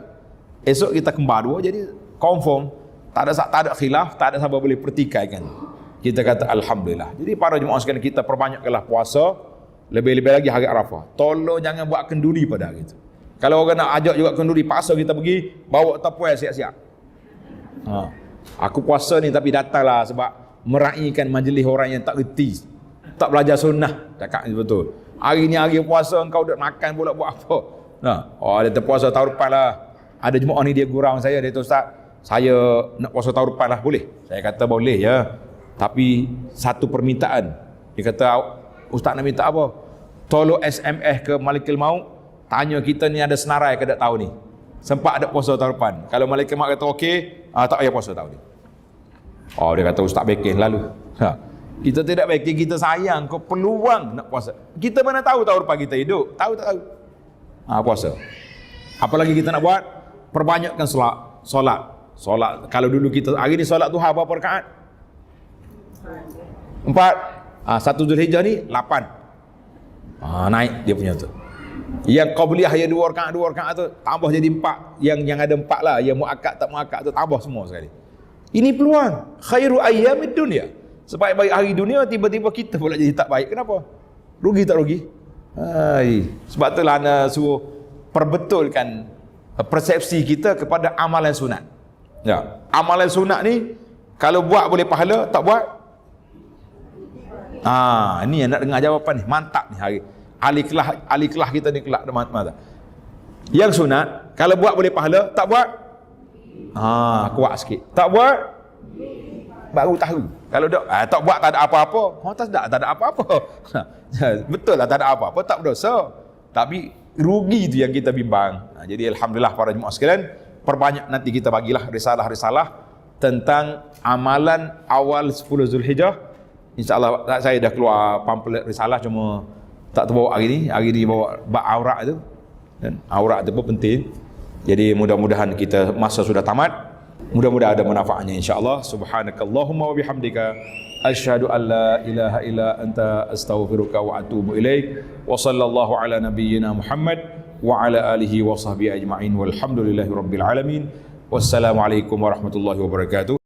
Esok kita kembar 2, jadi confirm. Tak ada khilaf, tak ada siapa boleh pertikaikan. Kita kata alhamdulillah. Jadi para jemaah sekalian, kita perbanyakkanlah puasa, lebih-lebih lagi hari Arafah. Tolong jangan buat kenduri pada hari itu. Kalau orang nak ajak juga kenduri, paksa kita pergi, bawa tapuai siap-siap. Aku puasa ni tapi datanglah sebab meraihkan majlis orang yang tak reti, tak belajar sunnah. Cakap betul. Hari ni hari puasa, engkau duduk makan pula buat apa? Dia terpuasa tahun depan lah. Ada jemaah ni dia gurau saya, dia kata Ustaz, saya nak puasa tahun depan lah, boleh? Saya kata boleh ya, tapi satu permintaan. Dia kata, Ustaz nak minta apa? Tolong SMS ke Malikul Maut, tanya kita ni ada senarai ke tak tahu ni, sempat ada puasa tahun depan. Kalau Malikul Maut kata okey, tak payah puasa tahun ni. Dia kata Ustaz backing lalu. Kita tidak backing, kita sayang kau peluang nak puasa. Kita mana tahu tahun depan kita hidup, tahu tak tahu. Puasa. Apalagi kita nak buat, perbanyakkan solat. Kalau dulu kita hari ni solat duha berapa rakaat? 4. 1 Zulhijjah ni 8. Naik dia punya tu. Yang qabliyah yang 2 rakaat tu tambah jadi 4. Yang ada 4 lah, yang muakkad tak muakkad tu tambah semua sekali. Ini peluang khairu ayyamid dunya. Sebaik-baik hari dunia tiba-tiba kita pula jadi tak baik. Kenapa? Rugi tak rugi? Sebab itulah ana suruh perbetulkan persepsi kita kepada amalan sunat. Ya, amalan sunat ni kalau buat boleh pahala, tak buat ni yang nak dengar jawapan ni. Mantap ni hari. Ahli kelas kita ni kelak mantap. Yang sunat kalau buat boleh pahala, tak buat kuat sikit. Tak buat baru tahu. Kalau tak buat tak ada apa-apa. Tak ada apa-apa. Betul lah tak ada apa-apa, tak berdosa. Tapi rugi tu yang kita bimbang. Jadi alhamdulillah para jemaah sekalian, perbanyak nanti kita bagilah risalah-risalah tentang amalan awal 10 Zulhijjah. InsyaAllah saya dah keluar pamphlet risalah, cuma tak terbawa hari ni. Hari ni bawa bab aurat tu. Dan aurat tu pun penting. Jadi mudah-mudahan kita masa sudah tamat. Mudah-mudahan ada manfaatnya insya-Allah. Subhanakallahumma wa bihamdika asyhadu an la ilaha illa anta astaghfiruka wa atubu ilaik. Wa sallallahu ala nabiyyina Muhammad wa ala alihi wa sahbihi ajma'in walhamdulillahi rabbil alamin. Wassalamualaikum warahmatullahi wabarakatuh.